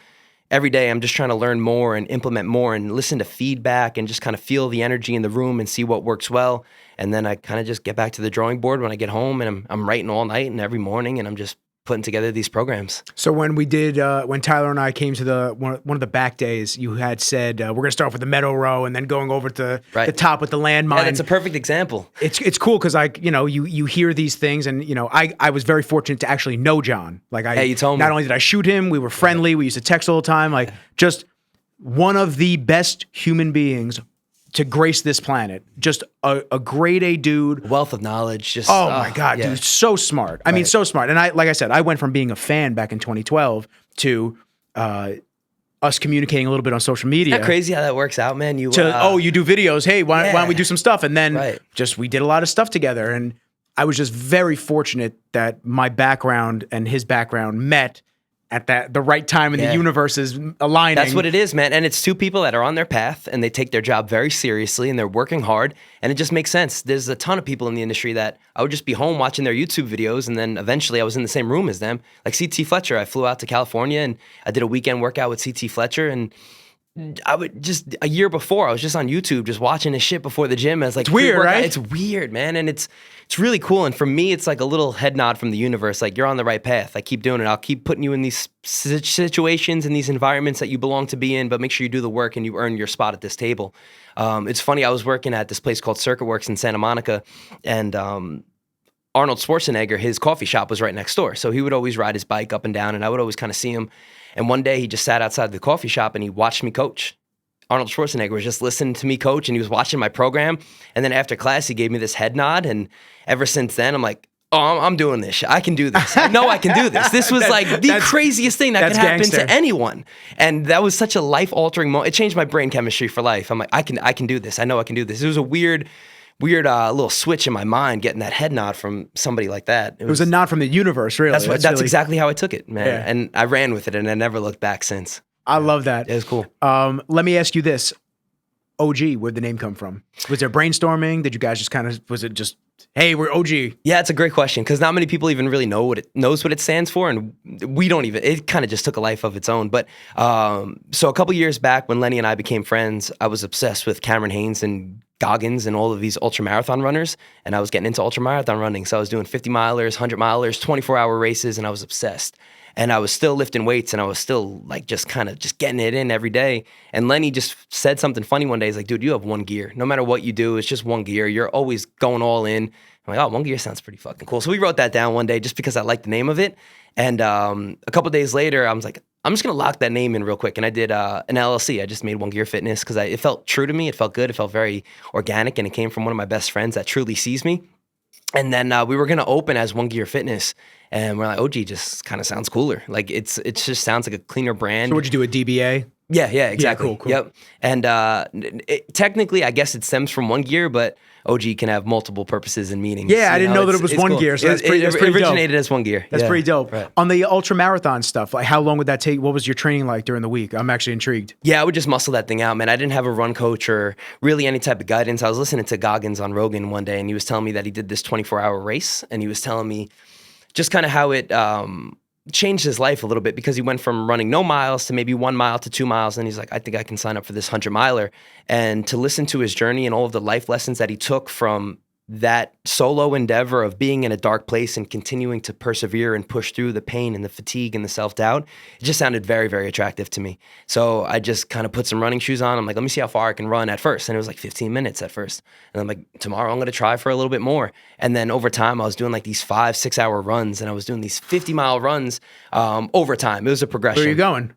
every day I'm just trying to learn more and implement more and listen to feedback and just kind of feel the energy in the room and see what works well. And then I kind of just get back to the drawing board when I get home and I'm writing all night and every morning and I'm just putting together these programs. So when we did, when Tyler and I came to one of the back days, you had said, we're going to start with the meadow row and then going over to the top with the landmine. Yeah, it's a perfect example. It's cool because you hear these things and, I was very fortunate to actually know John. You told me. Not only did I shoot him, we were friendly. We used to text all the time. Just one of the best human beings to grace this planet. Just a grade A dude. Wealth of knowledge. Just my God, dude. So smart. I mean, so smart. And like I said, I went from being a fan back in 2012 to us communicating a little bit on social media. Isn't that crazy how that works out, man? You do videos. Hey, why don't we do some stuff? And then we did a lot of stuff together. And I was just very fortunate that my background and his background met at the right time in the universe is aligning. That's what it is, man. And it's two people that are on their path and they take their job very seriously and they're working hard and it just makes sense. There's a ton of people in the industry that I would just be home watching their YouTube videos and then eventually I was in the same room as them. Like CT Fletcher, I flew out to California and I did a weekend workout with CT Fletcher and I would just a year before I was just on YouTube just watching his shit before the gym. I was like, it's weird, right? It's weird, man, and it's really cool. And for me, it's like a little head nod from the universe. Like you're on the right path. I keep doing it. I'll keep putting you in these situations and these environments that you belong to be in. But make sure you do the work and you earn your spot at this table. It's funny. I was working at this place called Circuit Works in Santa Monica, and Arnold Schwarzenegger, his coffee shop was right next door. So he would always ride his bike up and down, and I would always kind of see him. And one day he just sat outside the coffee shop and he watched me coach. Arnold Schwarzenegger was just listening to me coach and he was watching my program. And then after class, he gave me this head nod. And ever since then, I'm like, oh, I'm doing this shit. I can do this. I know I can do this. This was like the craziest thing that could happen gangster. to anyone. And that was such a life-altering moment. It changed my brain chemistry for life. I'm like, I can do this. I know I can do this. It was a weird little switch in my mind getting that head nod from somebody like that. It was a nod from the universe, really. That's really, exactly how I took it, man. Yeah. And I ran with it, and I never looked back since. I love that. It was cool. Let me ask you this. OG, where'd the name come from? Was there brainstorming? Did you guys just was it just, hey, we're OG? Yeah, it's a great question because not many people even really knows what it stands for, and we don't even. It kind of just took a life of its own. But so a couple years back, when Lenny and I became friends, I was obsessed with Cameron Haynes and Goggins and all of these ultramarathon runners, and I was getting into ultramarathon running. So I was doing 50 milers, 100 milers, 24-hour races, and I was obsessed. And I was still lifting weights, and I was still like just getting it in every day. And Lenny just said something funny one day. He's like, dude, you have one gear. No matter what you do, it's just one gear. You're always going all in. I'm like, oh, one gear sounds pretty fucking cool. So we wrote that down one day just because I liked the name of it. And a couple days later, I was like, I'm just going to lock that name in real quick. And I did an LLC. I just made One Gear Fitness because it felt true to me. It felt good. It felt very organic. And it came from one of my best friends that truly sees me. And then we were going to open as One Gear Fitness. And we're like, OG just kind of sounds cooler. Like it just sounds like a cleaner brand. So what'd you do, a DBA? Yeah, exactly. Yeah, cool. Yep. And technically, I guess it stems from one gear, but OG can have multiple purposes and meanings. Yeah, I didn't know that it was one cool. gear. So that's pretty It originated dope. as one gear. That's Yeah, pretty dope. right. On the ultra marathon stuff, like how long would that take? What was your training like during the week? I'm actually intrigued. Yeah, I would just muscle that thing out, man. I didn't have a run coach or really any type of guidance. I was listening to Goggins on Rogan one day, and he was telling me that he did this 24-hour race, and he was telling me just kind of how it changed his life a little bit because he went from running no miles to maybe 1 mile to 2 miles. And he's like, I think I can sign up for this 100-miler. And to listen to his journey and all of the life lessons that he took from that solo endeavor of being in a dark place and continuing to persevere and push through the pain and the fatigue and the self-doubt, it just sounded very, very attractive to me. So I just kind of put some running shoes on. I'm like, let me see how far I can run at first. And it was like 15 minutes at first. And I'm like, tomorrow I'm going to try for a little bit more. And then over time, I was doing like these 5-6 hour runs, and I was doing these 50-mile runs over time. It was a progression. Where are you going?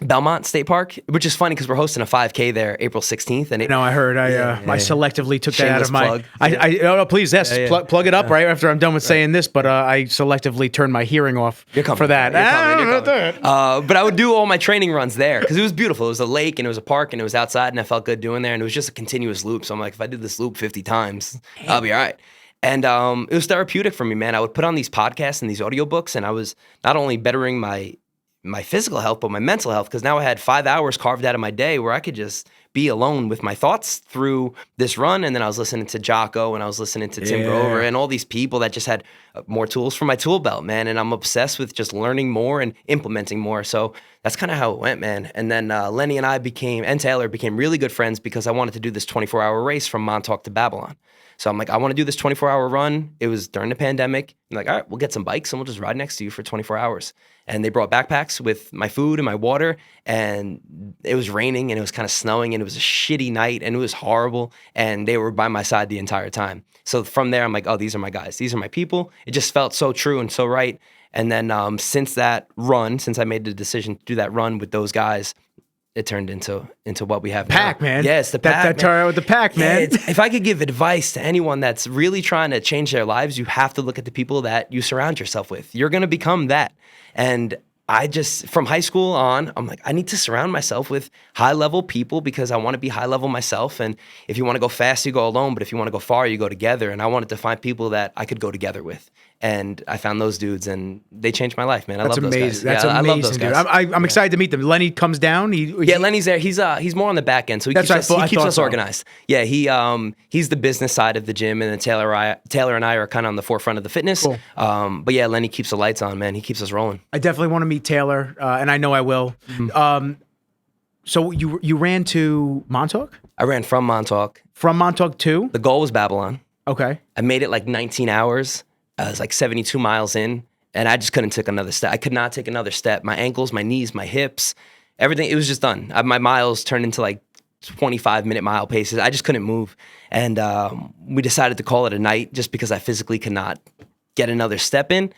Belmont State Park, which is funny because we're hosting a 5K there April 16th. And No, I heard. I selectively took that out of my. Plug. Please, yes, plug it up right after I'm done with saying this. But I selectively turned my hearing off for that. You're coming. But I would do all my training runs there because it was beautiful. It was a lake and it was a park and it was outside and I felt good doing there. And it was just a continuous loop. So I'm like, if I did this loop 50 times, I'll be all right. And it was therapeutic for me, man. I would put on these podcasts and these audiobooks, and I was not only bettering my physical health, but my mental health, because now I had 5 hours carved out of my day where I could just be alone with my thoughts through this run. And then I was listening to Jocko and I was listening to Tim Grover and all these people that just had more tools for my tool belt, man. And I'm obsessed with just learning more and implementing more. So that's kind of how it went, man. And then Lenny and I and Taylor became really good friends because I wanted to do this 24-hour race from Montauk to Babylon. So I'm like, I want to do this 24-hour run. It was during the pandemic. I'm like, all right, we'll get some bikes and we'll just ride next to you for 24 hours. And they brought backpacks with my food and my water. And it was raining and it was kind of snowing and it was a shitty night and it was horrible. And they were by my side the entire time. So from there, I'm like, oh, these are my guys. These are my people. It just felt so true and so right. And then since I made the decision to do that run with those guys, it turned into what we have pack, now. man. Yes, the pack. That turned out with the pack, man. Yeah, if I could give advice to anyone that's really trying to change their lives, you have to look at the people that you surround yourself with. You're going to become that. And I just, from high school on, I'm like, I need to surround myself with high-level people because I want to be high-level myself. And if you want to go fast, you go alone. But if you want to go far, you go together. And I wanted to find people that I could go together with. And I found those dudes, and they changed my life, man. I love those guys. That's amazing. I love those guys. I'm excited to meet them. Lenny comes down. Lenny's there. He's more on the back end, so he keeps us organized. Yeah, he's the business side of the gym, and then Taylor and I are kind of on the forefront of the fitness. Cool. But yeah, Lenny keeps the lights on, man. He keeps us rolling. I definitely want to meet Taylor, and I know I will. Mm-hmm. So you ran to Montauk? I ran from Montauk. From Montauk to? The goal was Babylon. Okay. I made it like 19 hours. I was like 72 miles in, and I just couldn't take another step. I could not take another step. My ankles, my knees, my hips, everything, it was just done. My miles turned into like 25-minute mile paces. I just couldn't move. And we decided to call it a night just because I physically could not get another step in.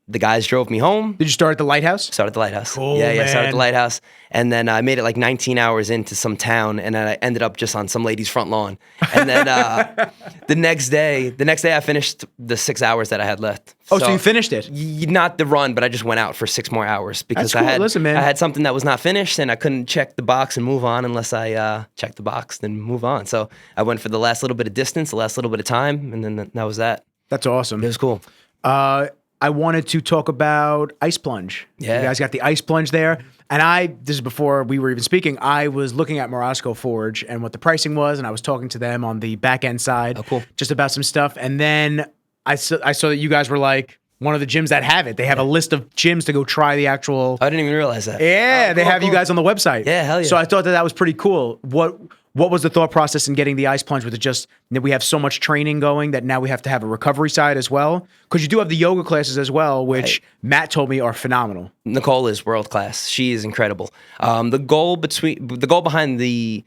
the guys drove me home. Did you start at the lighthouse? Started at the lighthouse. Cool, Yeah, started at the man. lighthouse. And then I made it like 19 hours into some town, and then I ended up just on some lady's front lawn. And then the next day I finished the 6 hours that I had left. Oh, so you finished it? Not the run, but I just went out for 6 more hours because That's cool. Listen, man. I had something that was not finished, and I couldn't check the box and move on unless I checked the box, then move on. So I went for the last little bit of distance, the last little bit of time, and then that was that. That's awesome. It was cool. I wanted to talk about ice plunge. Yeah. You guys got the ice plunge there. And this is before we were even speaking, I was looking at Morosco Forge and what the pricing was, and I was talking to them on the back end side. Oh, cool. Just about some stuff. And then I saw that you guys were like one of the gyms that have it. They have a list of gyms to go try the actual. I didn't even realize that. Yeah, Oh, they cool, have you cool. guys on the website. Yeah, hell yeah. So I thought that was pretty cool. What was the thought process in getting the ice plunge? Was it just that we have so much training going that now we have to have a recovery side as well? Because you do have the yoga classes as well, which Matt told me are phenomenal. Nicole is world class. She is incredible. The goal behind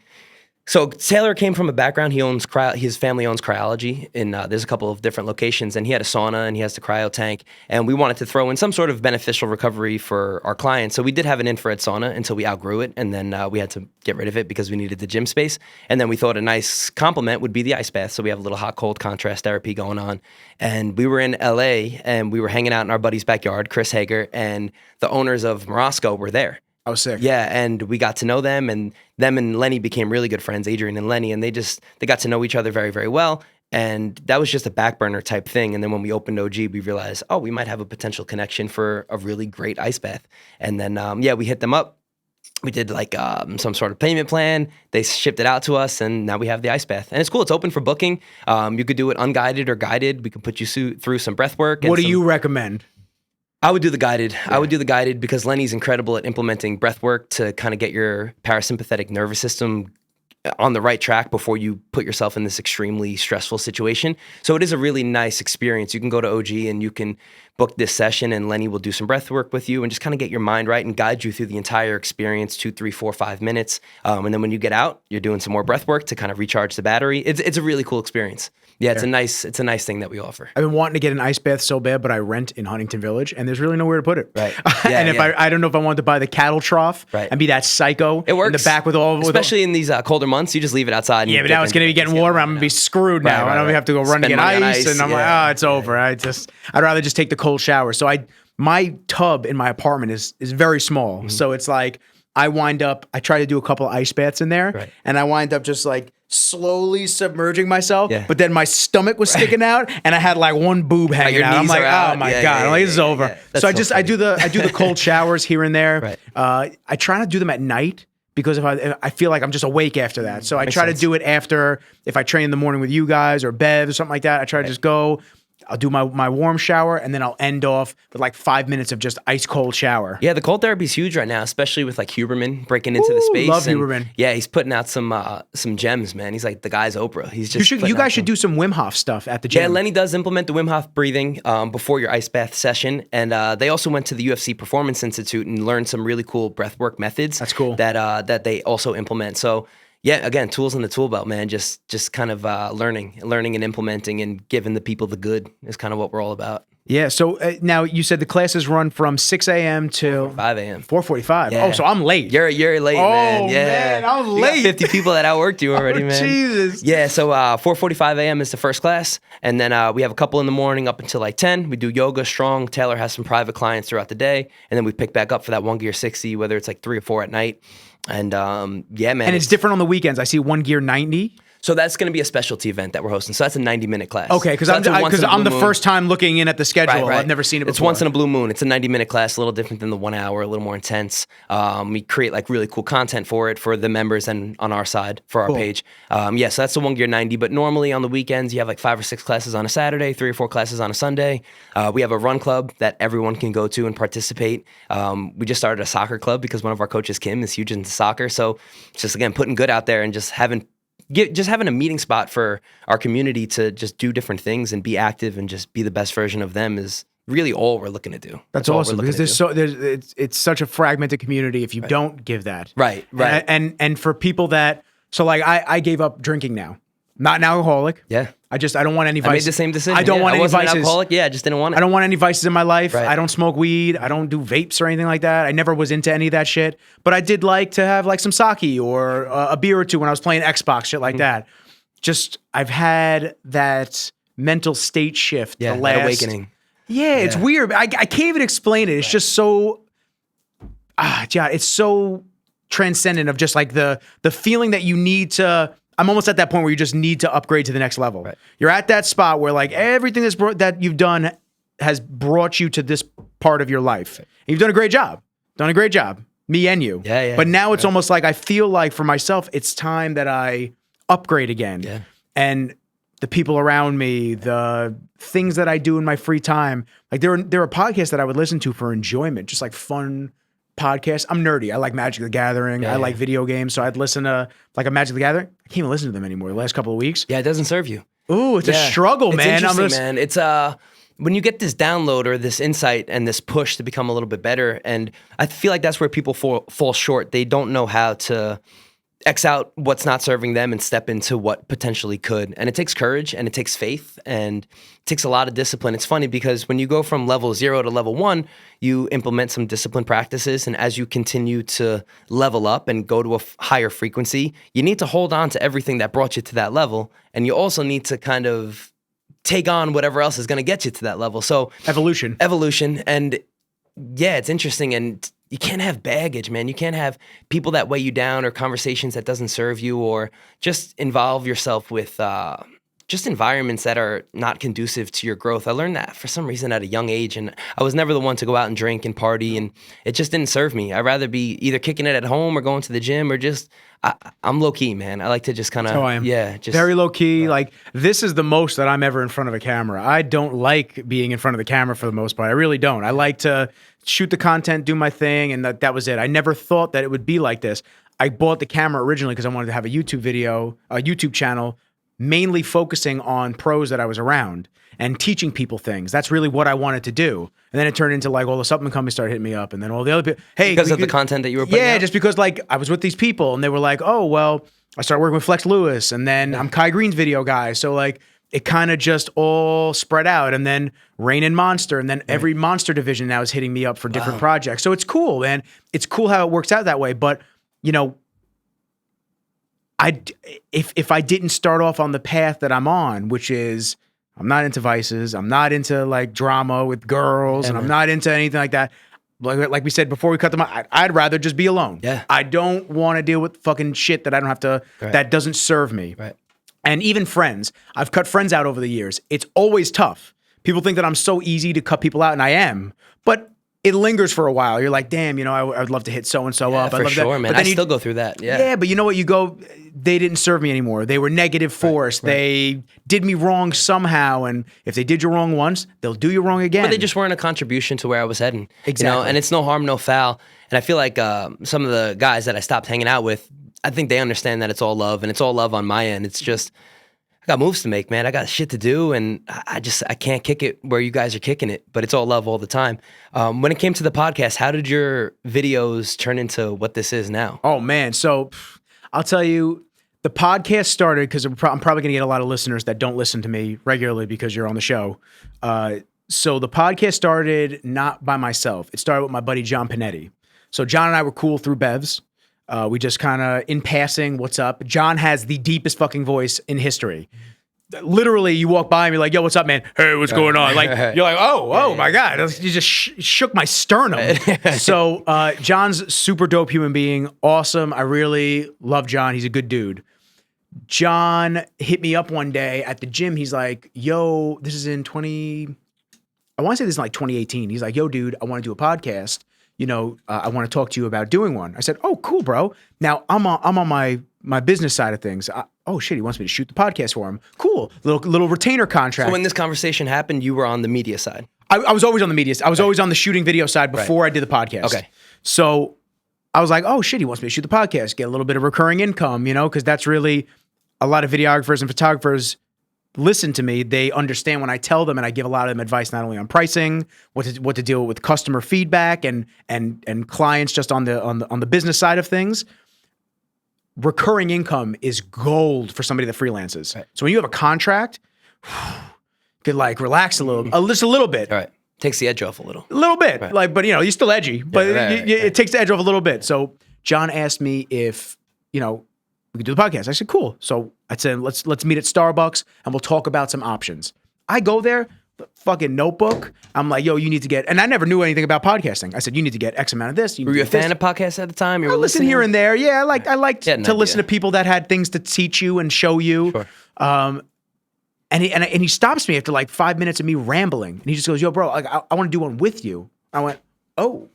so Taylor came from a background. His family owns cryology, and there's a couple of different locations. And he had a sauna, and he has the cryo tank. And we wanted to throw in some sort of beneficial recovery for our clients. So we did have an infrared sauna until we outgrew it, and then we had to get rid of it because we needed the gym space. And then we thought a nice complement would be the ice bath. So we have a little hot-cold contrast therapy going on. And we were in LA, and we were hanging out in our buddy's backyard, Chris Hager, and the owners of Morosco were there. I was sick. Yeah, and we got to know them, and Lenny became really good friends, Adrian and Lenny, and they got to know each other very, very well. And that was just a back burner type thing. And then when we opened OG, we realized, we might have a potential connection for a really great ice bath. And then, we hit them up. We did like some sort of payment plan. They shipped it out to us, and now we have the ice bath. And it's cool. It's open for booking. You could do it unguided or guided. We can put you through some breath work. What do you recommend? I would do the guided. Yeah. I would do the guided because Lenny's incredible at implementing breath work to kind of get your parasympathetic nervous system on the right track before you put yourself in this extremely stressful situation. So it is a really nice experience. You can go to OG and you can book this session, and Lenny will do some breath work with you and just kind of get your mind right and guide you through the entire experience, 2, 3, 4, 5 minutes. And then when you get out, you're doing some more breath work to kind of recharge the battery. It's a really cool experience. Yeah, it's a nice thing that we offer. I've been wanting to get an ice bath so bad, but I rent in Huntington Village, and there's really nowhere to put it. Right. Yeah, and if I don't know if I wanted to buy the cattle trough and be that psycho it works. in the back with all, especially in these colder months, you just leave it outside. Yeah, but now it's going to be getting warmer. I'm going to be screwed now. I don't have to go run to get ice, and I'm like, it's over. I'd rather just take the cold shower. So my tub in my apartment is very small, so it's like I try to do a couple of ice baths in there, and I wind up just like slowly submerging myself, but then my stomach was sticking out, and I had like one boob hanging out. I'm like, oh my god, I'm like, this is over. So I do the cold showers here and there. I try not to do them at night because if I feel like I'm just awake after that. So I try to do it after, if I train in the morning with you guys or Bev or something like that. I try to just go. I'll do my warm shower, and then I'll end off with like 5 minutes of just ice cold shower. Yeah, the cold therapy is huge right now, especially with like Huberman breaking into the space. Love Huberman. Yeah, he's putting out some gems, man. He's like the guy's Oprah. He's just you guys should do some Wim Hof stuff at the gym. Yeah, Lenny does implement the Wim Hof breathing before your ice bath session, and they also went to the UFC Performance Institute and learned some really cool breathwork methods. That's cool. That they also implement. So. Yeah, again, tools in the tool belt, man. Just kind of learning and implementing and giving the people the good is kind of what we're all about. Yeah. So now you said the classes run from 6 a.m. till 5 a.m. 4:45. Yeah. Oh, so I'm late. You're late, man. Oh Yeah. man, I'm You late. got 50 people that outworked you already, man. Jesus. Yeah. So 4:45 a.m. is the first class, and then we have a couple in the morning up until like 10. We do yoga, strong. Taylor has some private clients throughout the day, and then we pick back up for that 1 gear 60, whether it's like 3 or 4 at night. And yeah, man. And it's different on the weekends. I see 1 gear 90. So that's going to be a specialty event that we're hosting. So that's a 90-minute class. Okay, because so I'm the first time looking in at the schedule. Right. I've never seen it before. It's once in a blue moon. It's a 90-minute class, a little different than the 1 hour, a little more intense. We create like really cool content for it for the members and on our side for our page. Yeah, so that's the 1 gear 90. But normally on the weekends, you have like 5 or 6 classes on a Saturday, 3 or 4 classes on a Sunday. We have a run club that everyone can go to and participate. We just started a soccer club because one of our coaches, Kim, is huge into soccer. So it's just, again, putting good out there and just having a meeting spot for our community to just do different things and be active and just be the best version of them is really all we're looking to do. That's awesome because it's such a fragmented community if you don't give that. Right. And for people that, so like I gave up drinking now. Not an alcoholic. Yeah. I don't want any vices. I made the same decision. I don't want I any wasn't vices. an alcoholic. Yeah, I just didn't want it. I don't want any vices in my life. Right. I don't smoke weed. I don't do vapes or anything like that. I never was into any of that shit. But I did like to have like some sake or a beer or two when I was playing Xbox, shit like that. Just, I've had that mental state shift. Yeah, the last that awakening. Yeah, it's weird. I can't even explain it. It's just so, it's so transcendent of just like the feeling that you need to. I'm almost at that point where you just need to upgrade to the next level. Right. You're at that spot where like everything that you've done has brought you to this part of your life. And you've done a great job. Me and you. Yeah. But now it's almost like I feel like for myself, it's time that I upgrade again. Yeah. And the people around me, the things that I do in my free time, like there are podcasts that I would listen to for enjoyment, just like fun podcasts. I'm nerdy. I like Magic the Gathering. I like video games. So I'd listen to like a Magic the Gathering. I can't even listen to them anymore the last couple of weeks. Yeah, it doesn't serve you. Ooh, it's a struggle, man. It's interesting, man. It's when you get this download or this insight and this push to become a little bit better, and I feel like that's where people fall short. They don't know how to X out what's not serving them and step into what potentially could. And it takes courage and it takes faith and it takes a lot of discipline. It's funny because when you go from level 0 to level 1, you implement some discipline practices. And as you continue to level up and go to a higher frequency, you need to hold on to everything that brought you to that level. And you also need to kind of take on whatever else is going to get you to that level. So evolution. And yeah, it's interesting. And you can't have baggage, man. You can't have people that weigh you down or conversations that doesn't serve you, or just involve yourself with just environments that are not conducive to your growth. I learned that for some reason at a young age, and I was never the one to go out and drink and party, and it just didn't serve me. I'd rather be either kicking it at home or going to the gym, or just I'm low key, man. I like to just kind of just very low key. Like this is the most that I'm ever in front of a camera. I don't like being in front of the camera for the most part. I really don't. I like to shoot the content, do my thing, and that was it. I never thought that it would be like this. I bought the camera originally because I wanted to have a YouTube channel, mainly focusing on pros that I was around and teaching people things. That's really what I wanted to do. And then it turned into like all the supplement companies started hitting me up, and then all the other people. Hey, because of the content that you were putting out? Just because like I was with these people and they were like, oh well, I started working with Flex Lewis, and then I'm Kai Green's video guy. So like it kind of just all spread out, and then Rain and Monster, and then every Monster division now is hitting me up for different projects. So it's cool, man. It's cool how it works out that way. But you know, if I didn't start off on the path that I'm on, which is I'm not into vices, I'm not into like drama with girls, and I'm not into anything like that. Like we said before we cut them out, I'd rather just be alone. Yeah. I don't want to deal with fucking shit that I don't have to, that doesn't serve me. Right. And even friends, I've cut friends out over the years. It's always tough. People think that I'm so easy to cut people out, and I am. But it lingers for a while. You're like, damn, you know, I would love to hit so-and-so up. For sure, man. But then I still go through that. Yeah. Yeah, but you know what? You go, they didn't serve me anymore. They were negative force. Right. They did me wrong somehow. And if they did you wrong once, they'll do you wrong again. But they just weren't a contribution to where I was heading. Exactly. You know? And it's no harm, no foul. And I feel like some of the guys that I stopped hanging out with, I think they understand that it's all love, and it's all love on my end. It's just, I got moves to make, man. I got shit to do, and I can't kick it where you guys are kicking it, but it's all love all the time. When it came to the podcast, how did your videos turn into what this is now? Oh, man. So I'll tell you, the podcast started because I'm probably going to get a lot of listeners that don't listen to me regularly because you're on the show. So the podcast started not by myself. It started with my buddy, John Panetti. So John and I were cool through Bevs. We just kind of, in passing, what's up? John has the deepest fucking voice in history. Literally, you walk by and be like, yo, what's up, man? Hey, what's going on? Like, you're like, oh my God. You just shook my sternum. So John's super dope human being. Awesome. I really love John. He's a good dude. John hit me up one day at the gym. He's like, yo, this is in I want to say this is like 2018. He's like, yo, dude, I want to do a podcast. You know, I want to talk to you about doing one. I said, oh, cool, bro. Now I'm on my business side of things. Oh shit, he wants me to shoot the podcast for him. Cool, little retainer contract. So when this conversation happened, you were on the media side. I was always on the media. I was always on the shooting video side before I did the podcast. Okay. So I was like, oh shit, he wants me to shoot the podcast, get a little bit of recurring income, you know, because that's really a lot of videographers and photographers listen to me. They understand when I tell them, and I give a lot of them advice not only on pricing, what to deal with customer feedback and clients just on the business side of things. recurring income is gold for somebody that freelances. Right. So when you have a contract, you could like relax a little, just a little bit. All right. Takes the edge off a little. A little bit, Right. like, but you know, you're still edgy, but it takes the edge off a little bit. So John asked me if, you know, we could do the podcast. I said, cool. So I said, let's meet at Starbucks and we'll talk about some options. I go there, the fucking notebook. I'm like, yo, you need to get, and I never knew anything about podcasting. I said, you need to get X amount of this. Were you a fan of podcasts at the time? You were I listen listening here and there. Yeah, I liked You had an to listen idea. to people that had things to teach you and show you. Sure. And he stops me after like 5 minutes of me rambling, and he just goes, "Yo, bro, like I want to do one with you." I went, "Oh,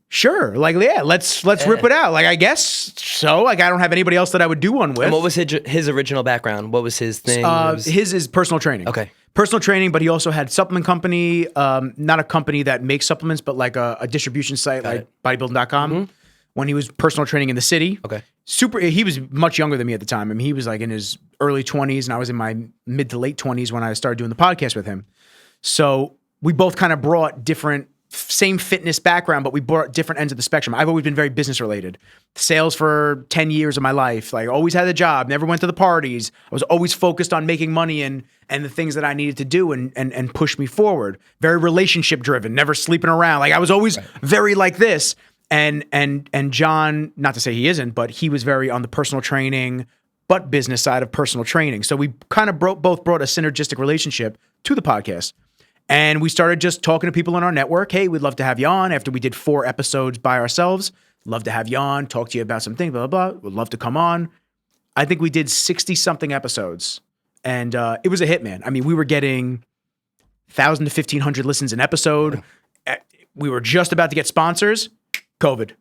sure, like yeah, let's rip it out." Like I guess so. Like I don't have anybody else that I would do one with. And what was his original background? What was his thing? His is personal training. Okay. Personal training, but he also had supplement company, not a company that makes supplements, but like a distribution site like bodybuilding.com. When he was personal training in the city. Okay. He was much younger than me at the time. I mean, he was like in his early 20s and I was in my mid to late 20s when I started doing the podcast with him. So we both kind of brought same fitness background, but we brought different ends of the spectrum. I've always been very business related. Sales for 10 years of my life, like always had a job, never went to the parties. I was always focused on making money and the things that I needed to do and push me forward. Very relationship driven, never sleeping around. Like I was always very like this. And John, not to say he isn't, but he was very on the personal training, but business side of personal training. So we kind of both brought a synergistic relationship to the podcast. And we started just talking to people in our network. Hey, we'd love to have you on. After we did 4 episodes by ourselves, love to have you on, talk to you about something, blah, blah, blah. Would love to come on. I think we did 60 something episodes and it was a hit, man. I mean, we were getting 1,000 to 1,500 listens an episode. We were just about to get sponsors. COVID.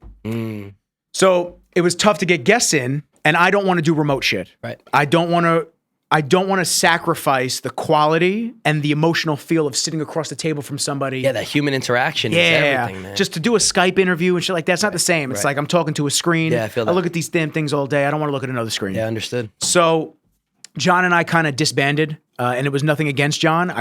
So it was tough to get guests in, and I don't want to do remote shit. Right. I don't want to sacrifice the quality and the emotional feel of sitting across the table from somebody. Yeah, that human interaction is everything, man. Just to do a Skype interview and shit like that, it's not the same. It's like I'm talking to a screen. Yeah, I feel that. I look at these damn things all day. I don't want to look at another screen. Yeah, understood. So John and I kind of disbanded, and it was nothing against John.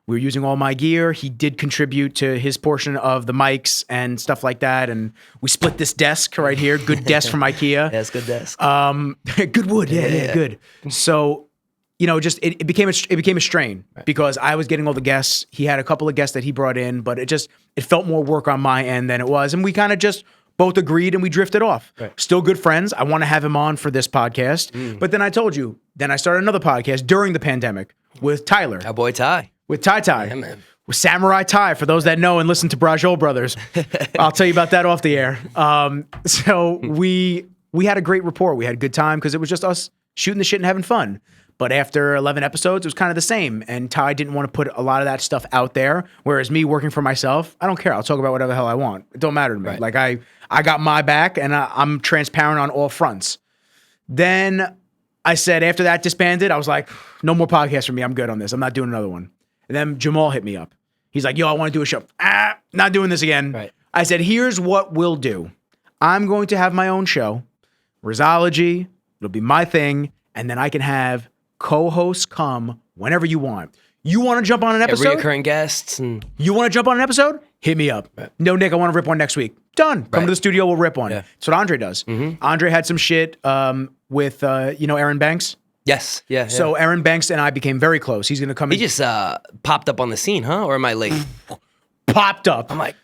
We were using all my gear. He did contribute to his portion of the mics and stuff like that. And we split this desk right here. Good desk from IKEA. Yeah, it's good desk. Good wood. Yeah, good. So, you know, just it became a strain because I was getting all the guests. He had a couple of guests that he brought in, but it felt more work on my end than it was. And we kind of just both agreed and we drifted off. Right. Still good friends. I want to have him on for this podcast. But then I told you, then I started another podcast during the pandemic with Tyler. Our boy Ty. With Ty. Yeah, man. With Samurai Ty, for those that know and listen to Brajol Brothers. I'll tell you about that off the air. So we had a great rapport. We had a good time because it was just us shooting the shit and having fun. But after 11 episodes, it was kind of the same. And Ty didn't want to put a lot of that stuff out there. Whereas me working for myself, I don't care. I'll talk about whatever the hell I want. It don't matter to me. Right. Like I got my back and I'm transparent on all fronts. Then I said after that disbanded, I was like, no more podcasts for me. I'm good on this. I'm not doing another one. And then Jamal hit me up. He's like, yo, I want to do a show. Not doing this again. Right. I said, here's what we'll do. I'm going to have my own show, Rizzology. It'll be my thing. And then I can have co-hosts come whenever you want. You want to jump on an episode? Reoccurring guests. And You want to jump on an episode? Hit me up. Right. No, Nick, I want to rip one next week. Done. Come to the studio, we'll rip one. Yeah. That's what Andre does. Andre had some shit with, Aaron Banks. yes. Yeah. So Aaron Banks and I became very close. He's going to come in. He just popped up on the scene, huh? Or am I late? Popped up. I'm like,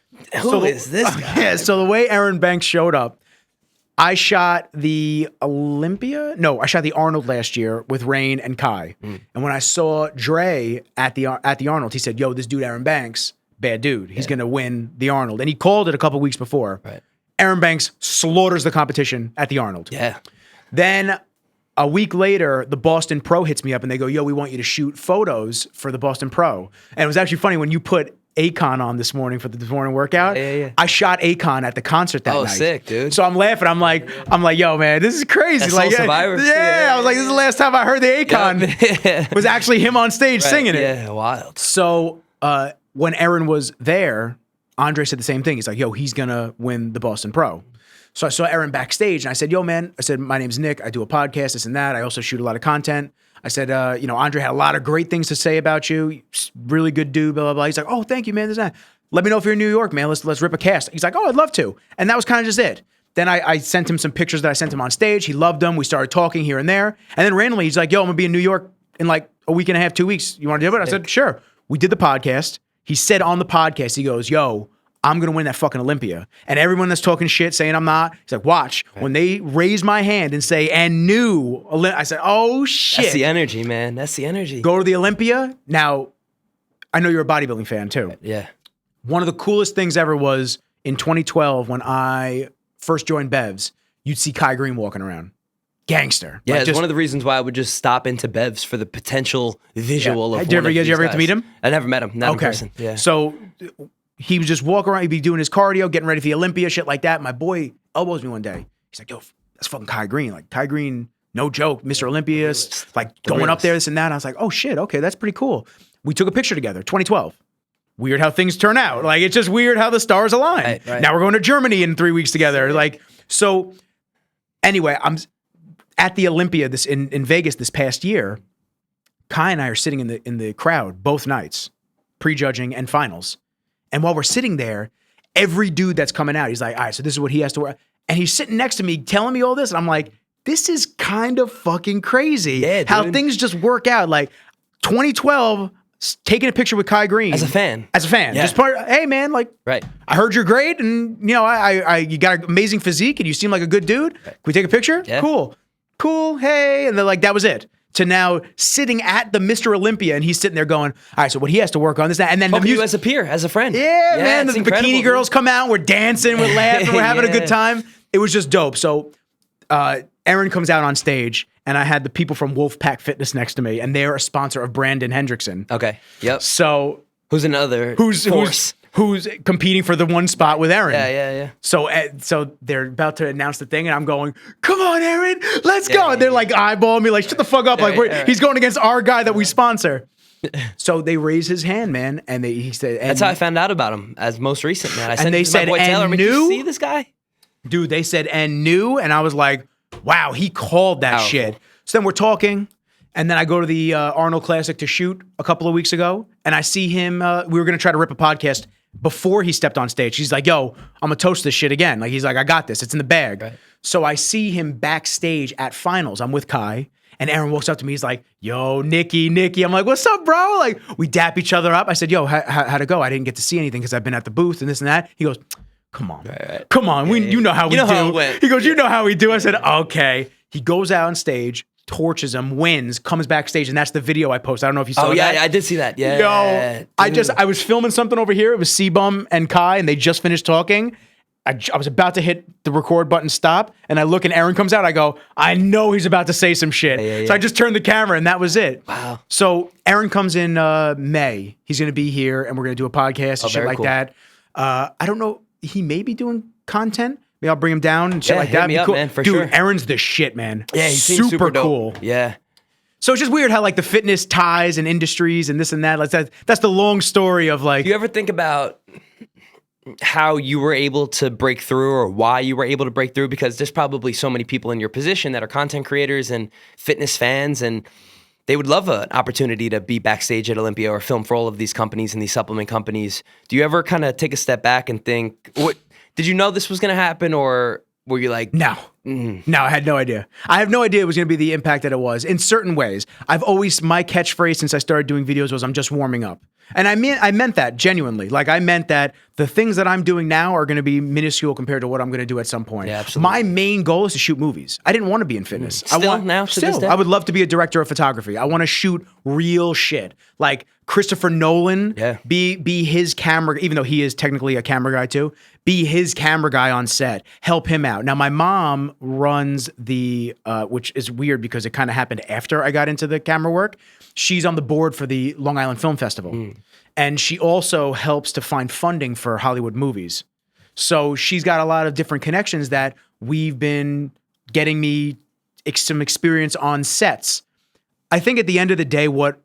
who is this guy? Yeah, so the way Aaron Banks showed up, I shot the Olympia. No, I shot the Arnold last year with Rain and Kai. And when I saw Dre at the Arnold, he said, yo, this dude Aaron Banks, bad dude. He's going to win the Arnold. And he called it a couple weeks before. Right. Aaron Banks slaughters the competition at the Arnold. Yeah. Then a week later, the Boston Pro hits me up and they go, yo, we want you to shoot photos for the Boston Pro. And it was actually funny when you put Akon on this morning for the morning workout. Yeah. I shot Akon at the concert that night. Oh, sick, dude. So I'm laughing. I'm like, yo, man, this is crazy. That's like, Soul Survivor. Yeah, I was like, this is the last time I heard the Akon was actually him on stage singing it. Yeah, wild. So when Aaron was there, Andre said the same thing. He's like, yo, he's gonna win the Boston Pro. So I saw Aaron backstage and I said, yo, man, I said, my name's Nick. I do a podcast, this and that. I also shoot a lot of content. I said, Andre had a lot of great things to say about you. Really good dude, blah, blah, blah. He's like, oh, thank you, man. This and that. Let me know if you're in New York, man. Let's rip a cast. He's like, oh, I'd love to. And that was kind of just it. then I sent him some pictures that I sent him on stage. He loved them. We started talking here and there. And then randomly, he's like, yo, I'm going to be in New York in like a week and a half, 2 weeks. You want to do it? I said, sure. We did the podcast. He said on the podcast, he goes, yo, I'm going to win that fucking Olympia. And everyone that's talking shit, saying I'm not, he's like, watch. Right. When they raise my hand and say, and new, I said, oh, shit. That's the energy, man. That's the energy. Go to the Olympia. Now, I know you're a bodybuilding fan, too. Yeah. One of the coolest things ever was in 2012 when I first joined Bevs, you'd see Kai Green walking around. Gangster. Yeah, like it's one of the reasons why I would just stop into Bevs for the potential visual of Did you ever get to meet him? I never met him. Not in person. Yeah. So he was just walking around. He'd be doing his cardio, getting ready for the Olympia, shit like that. My boy elbows me one day. He's like, yo, that's fucking Kai Green. Like, Kai Green, no joke, Mr. Olympia, like going up there, this and that. And I was like, oh, shit, okay, that's pretty cool. We took a picture together, 2012. Weird how things turn out. Like, it's just weird how the stars align. Right. Now we're going to Germany in 3 weeks together. Like, so anyway, I'm at the Olympia in Vegas this past year. Kai and I are sitting in the crowd both nights, prejudging and finals. And while we're sitting there, every dude that's coming out, he's like, all right, so this is what he has to wear. And he's sitting next to me telling me all this. And I'm like, this is kind of fucking crazy. Yeah, how things just work out. Like 2012, taking a picture with Kai Green. As a fan. Yeah. Just hey man, like, right. I heard you're great. And you know, you got an amazing physique and you seem like a good dude. Right. Can we take a picture? Yeah. Cool. Hey. And they're like, that was it. To now sitting at the Mr. Olympia and he's sitting there going, all right, so what he has to work on this, that, and then the music you as a peer, as a friend. Yeah, man. The bikini girls come out, we're dancing, we're laughing, we're having a good time. It was just dope. So Aaron comes out on stage and I had the people from Wolfpack Fitness next to me and they're a sponsor of Brandon Hendrickson. Okay. Yep. So who's another force? Who's competing for the one spot with Aaron. Yeah. So they're about to announce the thing, and I'm going, come on, Aaron, let's go. And they're like eyeballing me, like, shut the fuck up. He's going against our guy that we sponsor. So they raise his hand, man, and he said... That's how I found out about him, as most recent, man. I said, my boy Taylor, did you see this guy? Dude, they said, and new, and I was like, wow, he called that shit. So then we're talking... And then I go to the Arnold Classic to shoot a couple of weeks ago, and I see him. We were going to try to rip a podcast before he stepped on stage. He's like, yo, I'm going to toast this shit again. Like, he's like, I got this. It's in the bag. Right. So I see him backstage at finals. I'm with Kai, and Aaron walks up to me. He's like, yo, Nikki. I'm like, what's up, bro? Like, we dap each other up. I said, yo, how'd it go? I didn't get to see anything because I've been at the booth and this and that. He goes, come on. Right. Come on. Yeah, you know how we do. How it went. He goes, you know how we do. I said, okay. He goes out on stage, torches him, wins, comes backstage, and that's the video I posted. I don't know if you saw that. Oh, yeah, I did see that. Yeah. Yo, I was filming something over here. It was C-Bum and Kai, and they just finished talking. I was about to hit the record button stop, and I look, and Aaron comes out. I go, I know he's about to say some shit. Yeah. So I just turned the camera, and that was it. Wow. So Aaron comes in May. He's going to be here, and we're going to do a podcast and shit like that. I don't know. He may be doing content. Maybe I'll bring him down and shit like that. Hit me up, cool. man, for Dude, sure. Aaron's the shit, man. Yeah, he seems super dope. Cool. Yeah. So it's just weird how like the fitness ties and industries and this and that. Like that's the long story of like. Do you ever think about how you were able to break through or why you were able to break through? Because there's probably so many people in your position that are content creators and fitness fans, and they would love an opportunity to be backstage at Olympia or film for all of these companies and these supplement companies. Do you ever kind of take a step back and think, what did you know this was going to happen, or were you like, no, I had no idea. I have no idea it was going to be the impact that it was in certain ways. I've always, my catchphrase since I started doing videos was I'm just warming up. And I meant that genuinely. Like I meant that the things that I'm doing now are going to be minuscule compared to what I'm going to do at some point. Yeah, absolutely. My main goal is to shoot movies. I didn't want to be in fitness. Still, I would love to be a director of photography. I want to shoot real shit. Like Christopher Nolan, be his camera, even though he is technically a camera guy too, be his camera guy on set, help him out. Now, my mom runs the, which is weird because it kind of happened after I got into the camera work. She's on the board for the Long Island Film Festival. And she also helps to find funding for Hollywood movies. So she's got a lot of different connections that we've been getting me some experience on sets. I think at the end of the day, what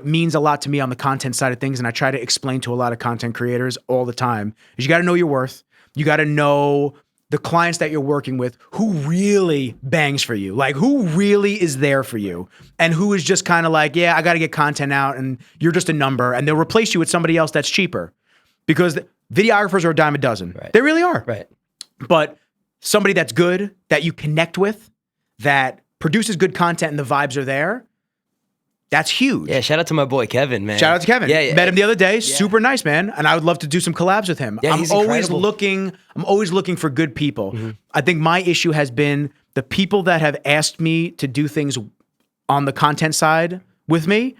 means a lot to me on the content side of things, and I try to explain to a lot of content creators all the time, is you got to know your worth. You got to know the clients that you're working with, who really bangs for you, like who really is there for you, and who is just kind of like, yeah, I got to get content out, and you're just a number, and they'll replace you with somebody else that's cheaper, because videographers are a dime a dozen. Right. They really are. Right. But somebody that's good, that you connect with, that produces good content and the vibes are there, that's huge. Yeah, shout out to my boy Kevin, man. Shout out to Kevin. Yeah. Met him the other day. Super nice, man. And I would love to do some collabs with him. Yeah, I'm he's always incredible. I'm always looking for good people. I think my issue has been the people that have asked me to do things on the content side with me.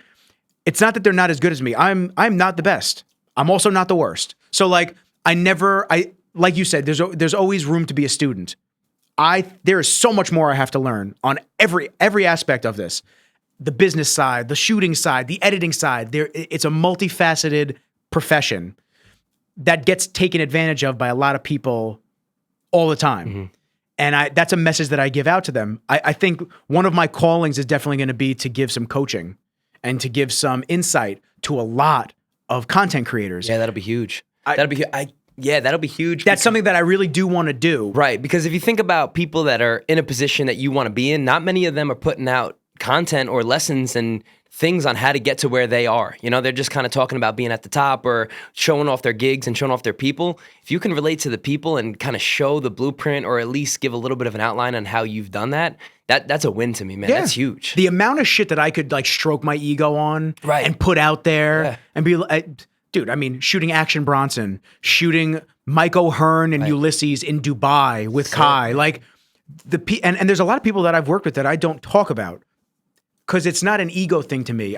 It's not that they're not as good as me. I'm not the best. I'm also not the worst. So like like you said, there's always room to be a student. There is so much more I have to learn on every aspect of this. The business side, the shooting side, the editing side. It's a multifaceted profession that gets taken advantage of by a lot of people all the time. And that's a message that I give out to them. I think one of my callings is definitely going to be to give some coaching and to give some insight to a lot of content creators. Yeah, that'll be huge. That'll be huge. That's something that I really do want to do. Right, because if you think about people that are in a position that you want to be in, not many of them are putting out content or lessons and things on how to get to where they are. You know, they're just kind of talking about being at the top or showing off their gigs and showing off their people. If you can relate to the people and kind of show the blueprint or at least give a little bit of an outline on how you've done that's a win to me, man. Yeah. That's huge. The amount of shit that I could like stroke my ego on and put out there and be like, dude, I mean, shooting Action Bronson, shooting Mike O'Hearn and Ulysses in Dubai with Kai, like and there's a lot of people that I've worked with that I don't talk about. Because it's not an ego thing to me.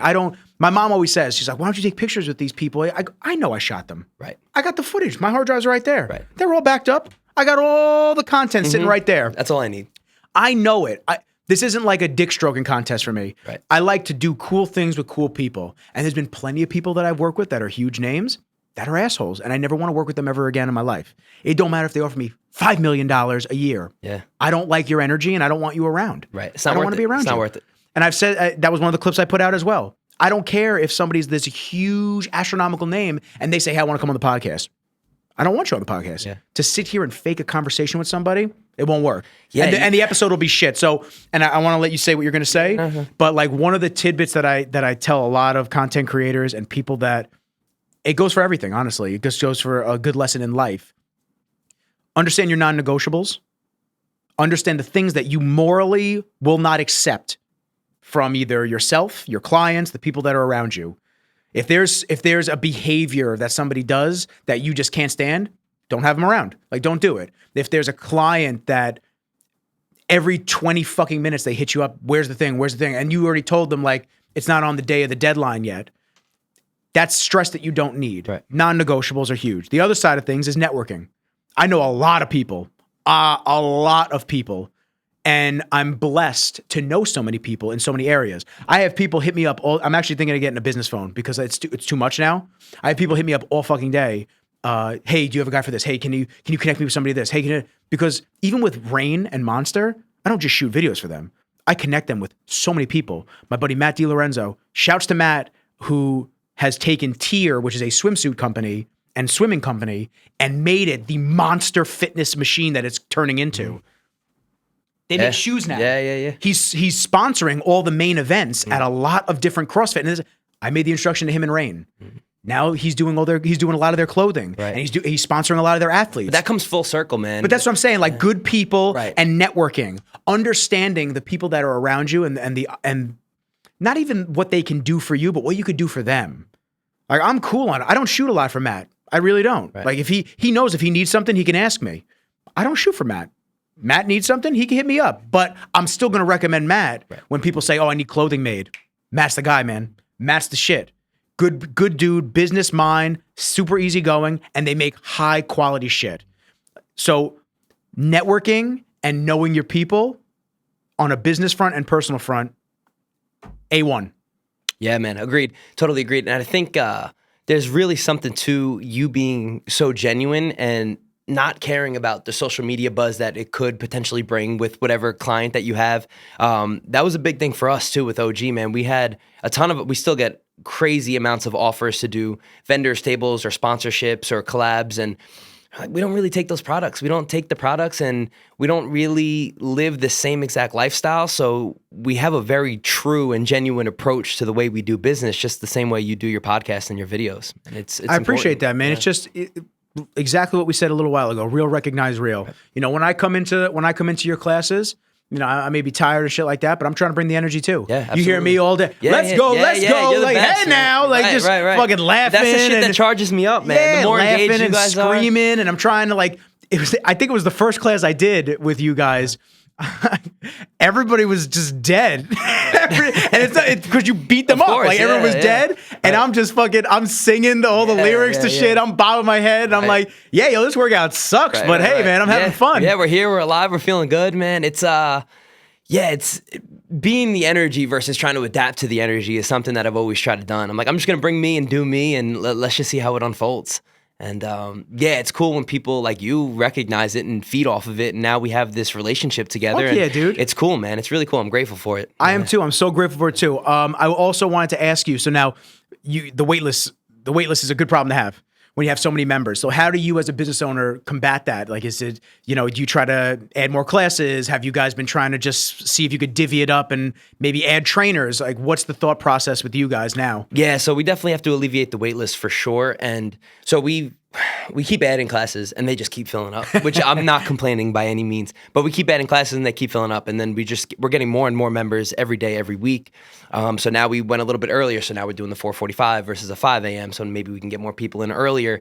My mom always says, she's like, why don't you take pictures with these people? I know I shot them. Right. I got the footage. My hard drive's right there. Right. They're all backed up. I got all the content sitting right there. That's all I need. I know it. This isn't like a dick stroking contest for me. Right. I like to do cool things with cool people. And there's been plenty of people that I've worked with that are huge names that are assholes. And I never want to work with them ever again in my life. It don't matter if they offer me $5 million a year. Yeah. I don't like your energy and I don't want you around. Right. I don't want to be around you. It's not worth it. And I've said, that was one of the clips I put out as well. I don't care if somebody's this huge astronomical name and they say, hey, I want to come on the podcast. I don't want you on the podcast. Yeah. To sit here and fake a conversation with somebody, it won't work. Yeah, and the episode will be shit. So, and I want to let you say what you're going to say, but like one of the tidbits that I tell a lot of content creators and people that it goes for everything, honestly. It just goes for a good lesson in life. Understand your non-negotiables. Understand the things that you morally will not accept from either yourself, your clients, the people that are around you. If there's a behavior that somebody does that you just can't stand, don't have them around. Like, don't do it. If there's a client that every 20 fucking minutes they hit you up, where's the thing? And you already told them like, it's not on the day of the deadline yet. That's stress that you don't need. Right. Non-negotiables are huge. The other side of things is networking. I know a lot of people, and I'm blessed to know so many people in so many areas. I have people hit me up I'm actually thinking of getting a business phone because it's too much now. I have people hit me up all fucking day. Hey, do you have a guy for this? Hey, can you connect me with somebody this? Hey, because even with Rain and Monster, I don't just shoot videos for them. I connect them with so many people. My buddy Matt DiLorenzo, shouts to Matt, who has taken Tier, which is a swimsuit company and swimming company, and made it the monster fitness machine that it's turning into. They make shoes now. Yeah. He's sponsoring all the main events at a lot of different CrossFit. And I made the introduction to him and Rain. Now he's doing a lot of their clothing, and he's sponsoring a lot of their athletes. But that comes full circle, man. But that's what I'm saying. Like good people and networking, understanding the people that are around you, and not even what they can do for you, but what you could do for them. Like I'm cool on it. I don't shoot a lot for Matt. I really don't. Like if he knows if he needs something, he can ask me. I don't shoot for Matt. Matt needs something, he can hit me up. But I'm still going to recommend Matt when people say, oh, I need clothing made. Matt's the guy, man. Matt's the shit. Good dude, business mind, super easygoing, and they make high quality shit. So networking and knowing your people on a business front and personal front, A1. Yeah, man. Agreed. Totally agreed. And I think there's really something to you being so genuine and not caring about the social media buzz that it could potentially bring with whatever client that you have. That was a big thing for us too with OG, man. We had a ton of, we still get crazy amounts of offers to do vendors tables or sponsorships or collabs. And we don't really take those products. We don't take the products and we don't really live the same exact lifestyle. So we have a very true and genuine approach to the way we do business, just the same way you do your podcast and your videos. And it's I appreciate important. that, man. Yeah. It's just, exactly what we said a little while ago. Real, recognize real. You know, when I come into your classes, you know, I may be tired or shit like that, but I'm trying to bring the energy too. Yeah, absolutely. You hear me all day. Let's go. You're the Like, best, hey man. now, like Right, just right. fucking laughing. That's the shit that and- charges me up, man. Yeah, The more engaged laughing you and guys are. screaming, and I'm trying to like. I think it was the first class I did with you guys. Everybody was just dead, and it's because you beat them Of up. course, Like everyone was dead, and I'm just fucking. I'm singing all the lyrics to shit. I'm bobbing my head, and I'm like, yeah, yo, this workout sucks, but hey, man, I'm having fun. Yeah, we're here, we're alive, we're feeling good, man. It's it's being the energy versus trying to adapt to the energy is something that I've always tried to done. I'm like, I'm just gonna bring me and do me, and let's just see how it unfolds. And it's cool when people like you recognize it and feed off of it. And now we have this relationship together. Fuck yeah, dude. It's cool, man. It's really cool. I'm grateful for it. I am too. I'm so grateful for it too. I also wanted to ask you. So now, the wait list is a good problem to have when you have so many members. So how do you, as a business owner, combat that? Like, is it, you know, do you try to add more classes? Have you guys been trying to just see if you could divvy it up and maybe add trainers? Like, what's the thought process with you guys now? Yeah, so we definitely have to alleviate the wait list for sure. And so we keep adding classes and they just keep filling up, which I'm not complaining by any means, but we keep adding classes and they keep filling up. And then we're getting more and more members every day, every week. So now we went a little bit earlier. So now we're doing the 4:45 versus a 5 a.m. So maybe we can get more people in earlier.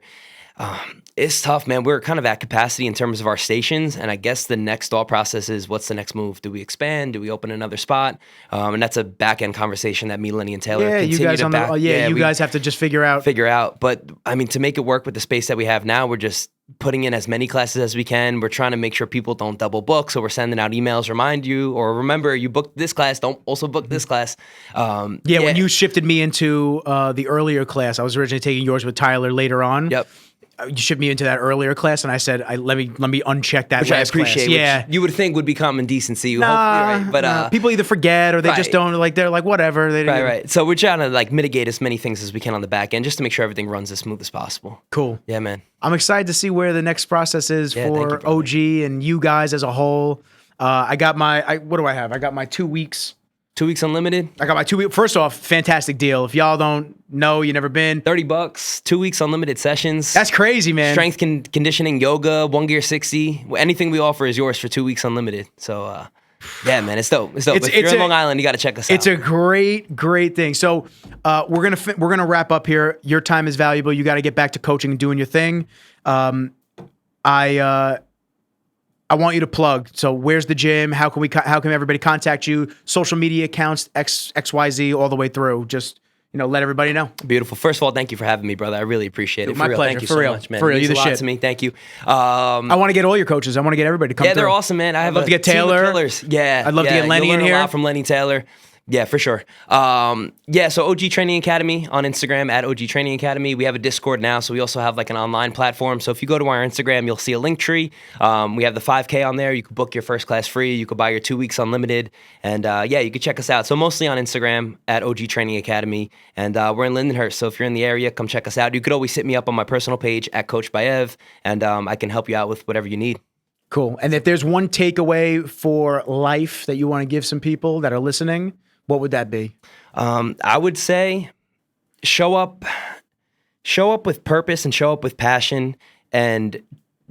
It's tough, man. We're kind of at capacity in terms of our stations. And I guess the next thought process is, what's the next move? Do we expand? Do we open another spot? And that's a back end conversation that me, Lenny, and Taylor Yeah, you guys you guys have to just figure out. But I mean, to make it work with the space that we have now, we're just putting in as many classes as we can. We're trying to make sure people don't double book. So we're sending out emails, remind you, or remember you booked this class, don't also book this class. When you shifted me into the earlier class, I was originally taking yours with Tyler later on. Yep. You shipped me into that earlier class, and I said, let me uncheck that Which last I appreciate. class. Yeah, which you would think would be common decency. Hopefully, right? But people either forget or they just don't. Like they're like whatever. They right. So we're trying to like mitigate as many things as we can on the back end, just to make sure everything runs as smooth as possible. Cool. Yeah, man. I'm excited to see where the next process is for OG and you guys as a whole. I got what do I have? I got my 2 weeks. 2 weeks unlimited. I got my 2 weeks. First off, fantastic deal. If y'all don't know, you never been. $30, 2 weeks unlimited sessions. That's crazy, man. Strength conditioning, yoga, 1 Gear 60. Anything we offer is yours for 2 weeks unlimited. So, yeah, man, it's dope. It's dope. If you're in Long Island, you got to check us out. It's a great thing. So, we're gonna wrap up here. Your time is valuable. You got to get back to coaching and doing your thing. I want you to plug. So where's the gym? How can everybody contact you? Social media accounts, XYZ, all the way through. Just, let everybody know. Beautiful. First of all, thank you for having me, brother. I really appreciate it. My pleasure. Thank you for so real. much, man. For real. It means You the a lot shit. to me. Thank you. I want to get all your coaches. I want to get everybody to come through. They're awesome, man. I'd love to get Taylor. Killers. Yeah. I'd love to get Lenny You'll in learn here. A lot from Lenny Taylor. Yeah, for sure. So OG Training Academy on Instagram at OG Training Academy. We have a Discord now, so we also have like an online platform. So if you go to our Instagram, you'll see a link tree. We have the 5K on there. You can book your first class free. You could buy your 2 weeks unlimited. And you can check us out. So mostly on Instagram at OG Training Academy. And we're in Lindenhurst. So if you're in the area, come check us out. You could always hit me up on my personal page at Coach by Ev, and I can help you out with whatever you need. Cool. And if there's one takeaway for life that you want to give some people that are listening, what would that be? I would say show up with purpose and show up with passion. And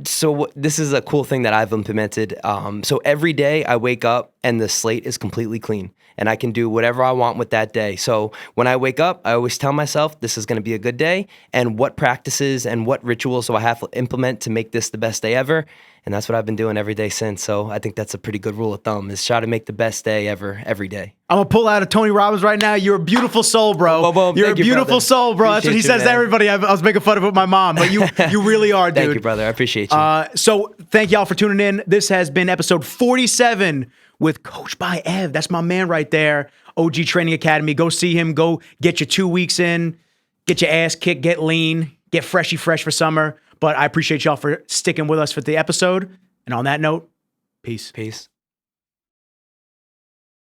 so this is a cool thing that I've implemented. So every day I wake up and the slate is completely clean and I can do whatever I want with that day. So when I wake up, I always tell myself this is going to be a good day and what practices and what rituals do I have to implement to make this the best day ever. And that's what I've been doing every day since. So I think that's a pretty good rule of thumb is try to make the best day ever, every day. I'm going to pull out a Tony Robbins right now. You're a beautiful soul, bro. Well, You're a beautiful soul, bro. That's what he says to everybody. I was making fun of it with my mom, but you really are, dude. Thank you, brother. I appreciate you. So thank y'all for tuning in. This has been episode 47 with Coach by Ev. That's my man right there. OG Training Academy. Go see him. Go get your 2 weeks in. Get your ass kicked. Get lean. Get fresh for summer. But I appreciate y'all for sticking with us for the episode. And on that note, peace. Peace.